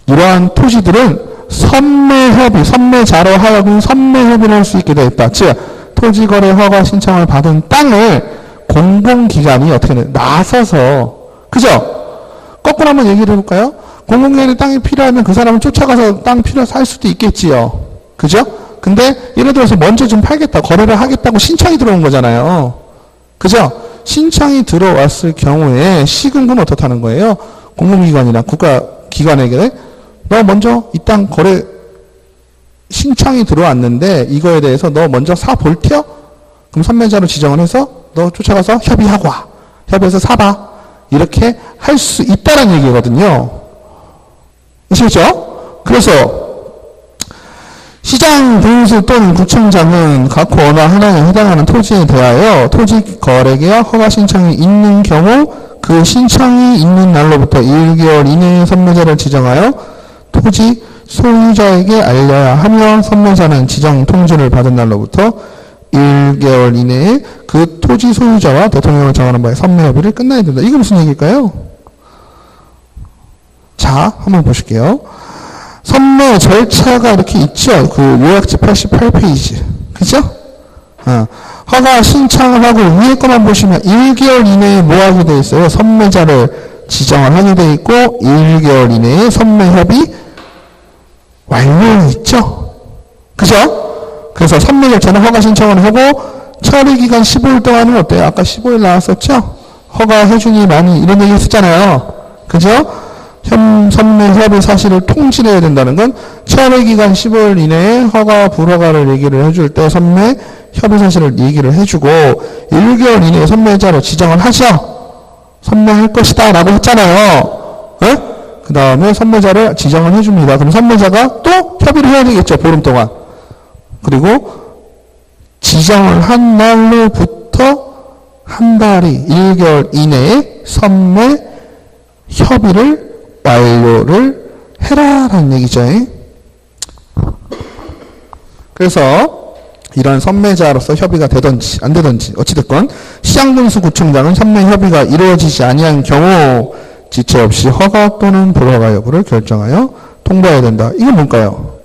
Speaker 1: 이러한 토지들은 선매협의, 선매자로 하여금 선매협의를 할 수 있게 되어 있다. 즉, 토지거래 허가 신청을 받은 땅을 공공기관이 어떻게 나서서, 그죠? 거꾸로 한번 얘기를 해볼까요? 공공기관에 땅이 필요하면 그 사람을 쫓아가서 땅 살 수도 있겠지요. 그죠? 근데 예를 들어서 먼저 좀 팔겠다, 거래를 하겠다고 신청이 들어온 거잖아요. 그죠? 신청이 들어왔을 경우에 시금은 어떻다는 거예요? 공공기관이나 국가기관에게 너 먼저 이 땅 거래 신청이 들어왔는데 이거에 대해서 너 먼저 사 볼 테요? 그럼 선매자로 지정을 해서 너 쫓아가서 협의하고 와. 협의해서 사봐. 이렇게 할 수 있다는 얘기거든요. 아시겠죠? 그래서 시장 군수 또는 구청장은 각 어느 하나에 해당하는 토지에 대하여 토지 거래계약 허가 신청이 있는 경우 그 신청이 있는 날로부터 1개월 이내에 선매자를 지정하여 토지 소유자에게 알려야 하며 선매자는 지정 통지를 받은 날로부터 1개월 이내에 그 토지 소유자와 대통령을 정하는 바에 선매 협의를 끝나야 된다. 이게 무슨 얘기일까요? 자, 한번 보실게요. 선매 절차가 이렇게 있죠. 그 요약지 88페이지. 그죠? 허가 신청을 하고 위에 것만 보시면 1개월 이내에 뭐 하게 돼 있어요? 선매자를 지정을 하게 돼 있고 1개월 이내에 선매 협의 완료 있죠? 그죠? 그래서 선매 절차는 허가 신청을 하고 처리 기간 15일 동안은 어때요? 아까 15일 나왔었죠? 허가해주니 많이 이런 얘기 했었잖아요. 그죠? 선매 협의 사실을 통지해야 된다는 건 처리 기간 15일 이내에 허가 불허가를 얘기를 해줄 때 선매 협의 사실을 얘기를 해주고 1개월 이내에 선매자로 지정을 하셔. 선매할 것이다 라고 했잖아요. 그 다음에 선매자를 지정을 해줍니다. 그럼 선매자가 또 협의를 해야 되겠죠. 보름 동안. 그리고 지정을 한 날로부터 한 달이 1개월 이내에 선매 협의를 완료를 해라라는 얘기죠. 그래서 이런 선매자로서 협의가 되든지 안 되든지 어찌됐건 시장군수구청장은 선매 협의가 이루어지지 아니한 경우 지체 없이 허가 또는 불허가 여부를 결정하여 통보해야 된다. 이건 뭘까요?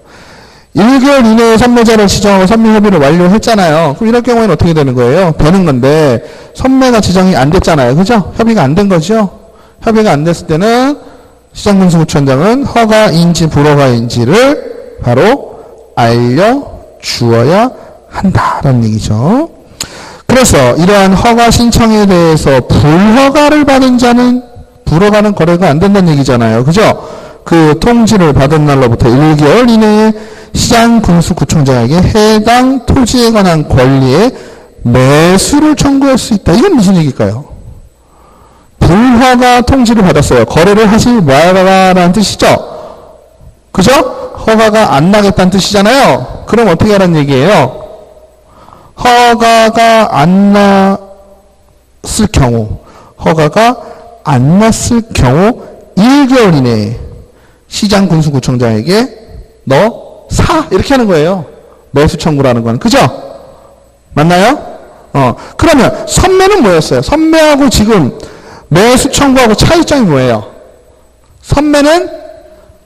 Speaker 1: 1개월 이내에 선매자를 지정하고 선매 협의를 완료했잖아요. 그럼 이럴 경우에는 어떻게 되는 거예요? 되는 건데 선매가 지정이 안 됐잖아요. 그죠? 협의가 안 된 거죠? 협의가 안 됐을 때는 시장군수구청장은 허가인지 불허가인지를 바로 알려주어야 한다라는 얘기죠. 그래서 이러한 허가 신청에 대해서 불허가를 받은 자는 불허가는 거래가 안 된다는 얘기잖아요. 그죠? 그 통지를 받은 날로부터 1개월 이내에 시장군수구청장에게 해당 토지에 관한 권리의 매수를 청구할 수 있다. 이건 무슨 얘기일까요? 불허가 통지를 받았어요. 거래를 하지 말아라라는 뜻이죠. 그죠? 허가가 안 나겠다는 뜻이잖아요. 그럼 어떻게 하라는 얘기예요? 허가가 안 났을 경우, 허가가 안 났을 경우 1개월 이내에 시장군수구청장에게 너 사! 이렇게 하는 거예요. 매수 청구라는 건. 그죠? 맞나요? 그러면 선매는 뭐였어요? 선매하고 지금 매수 청구하고 차이점이 뭐예요? 선매는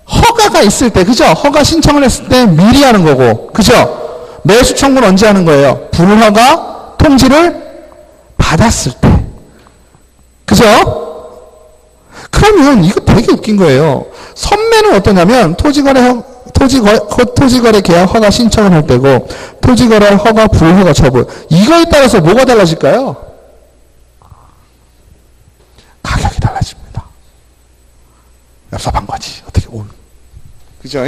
Speaker 1: 허가가 있을 때, 그죠? 허가 신청을 했을 때 미리 하는 거고, 그죠? 매수 청구는 언제 하는 거예요? 불허가 통지를 받았을 때. 그죠? 그러면 이거 되게 웃긴 거예요. 선매는 어떠냐면 토지거래 계약 허가 신청을 할 때고 토지거래 허가 불허가 처분. 이거에 따라서 뭐가 달라질까요? 가격이 달라집니다. 얍삽한 거지. 어떻게 올. 그죠?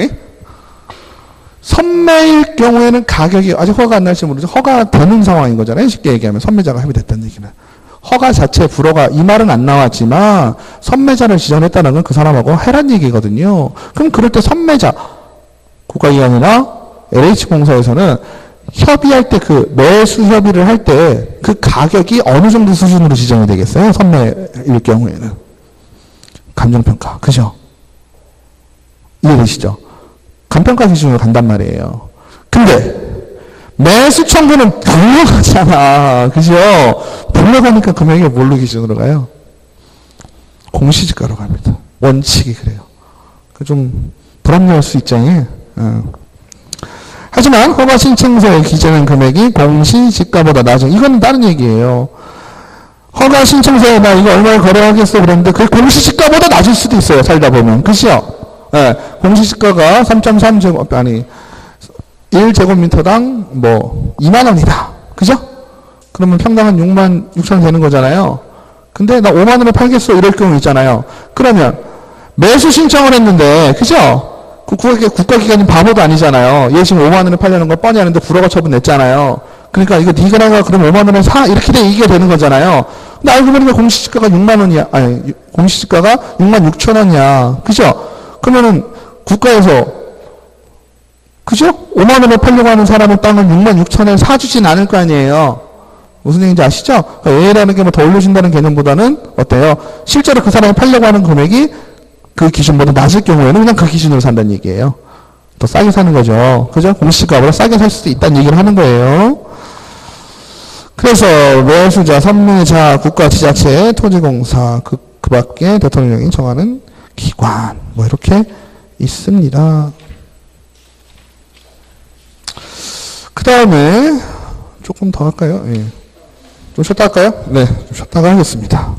Speaker 1: 선매일 경우에는 가격이 아직 허가 안 날지 모르죠. 허가 되는 상황인 거잖아요. 쉽게 얘기하면 선매자가 합의됐다는 얘기는. 허가 자체 불허가 이 말은 안 나왔지만 선매자를 지정했다는 건 그 사람하고 해란 얘기거든요. 그럼 그럴 때 선매자 국가기관이나 LH공사에서는 협의할 때 그 매수 협의를 할 때 그 가격이 어느 정도 수준으로 지정이 되겠어요? 선매일 경우에는. 감정평가. 그죠? 이해되시죠? 감평가 기준으로 간단 말이에요. 근데 매수 청구는 불러가잖아. 그죠? 불러가니까 금액이 뭘로 기준으로 가요? 공시지가로 갑니다. 원칙이 그래요. 좀 불합리할 수 있잖아요. 하지만 허가 신청서에 기재된 금액이 공시지가보다 낮은, 이건 다른 얘기예요. 허가 신청서에 나 이거 얼마에 거래하겠어 그랬는데 그게 공시지가보다 낮을 수도 있어요. 살다 보면. 그죠? 네, 공시지가가 3.3제곱 아니 1제곱미터당 뭐 2만원이다. 그죠? 그러면 평당 한 6만 6천 되는 거잖아요. 근데 나 5만원에 팔겠어 이럴 경우 있잖아요. 그러면 매수 신청을 했는데 그죠? 국가기관이 바보도 아니잖아요. 얘 지금 5만원에 팔려는 걸 뻔히 아는데 불허가 처분 냈잖아요. 그러니까 이거 네가 나가 그럼 5만원에 사 이렇게 이게 되는 거잖아요. 근데 알고 보니까 공시지가가 6만원이야. 아니 공시지가가 6만 6천원이야. 그죠? 그러면은 국가에서 그죠? 5만 원에 팔려고 하는 사람은 땅을 6만 6천에 사주진 않을 거 아니에요. 무슨 얘기인지 아시죠? 그러니까 A라는 게 뭐 더 올려준다는 개념보다는 어때요? 실제로 그 사람이 팔려고 하는 금액이 그 기준보다 낮을 경우에는 그냥 그 기준으로 산다는 얘기예요. 더 싸게 사는 거죠. 그죠? 공시가보다 싸게 살 수도 있다는 얘기를 하는 거예요. 그래서 매수자, 선매자, 국가, 지자체, 토지공사, 그 밖에 대통령이 정하는 기관 뭐 이렇게 있습니다. 그 다음에 조금 더 할까요? 예. 좀 쉬었다 할까요? 네, 좀 쉬었다가 하겠습니다.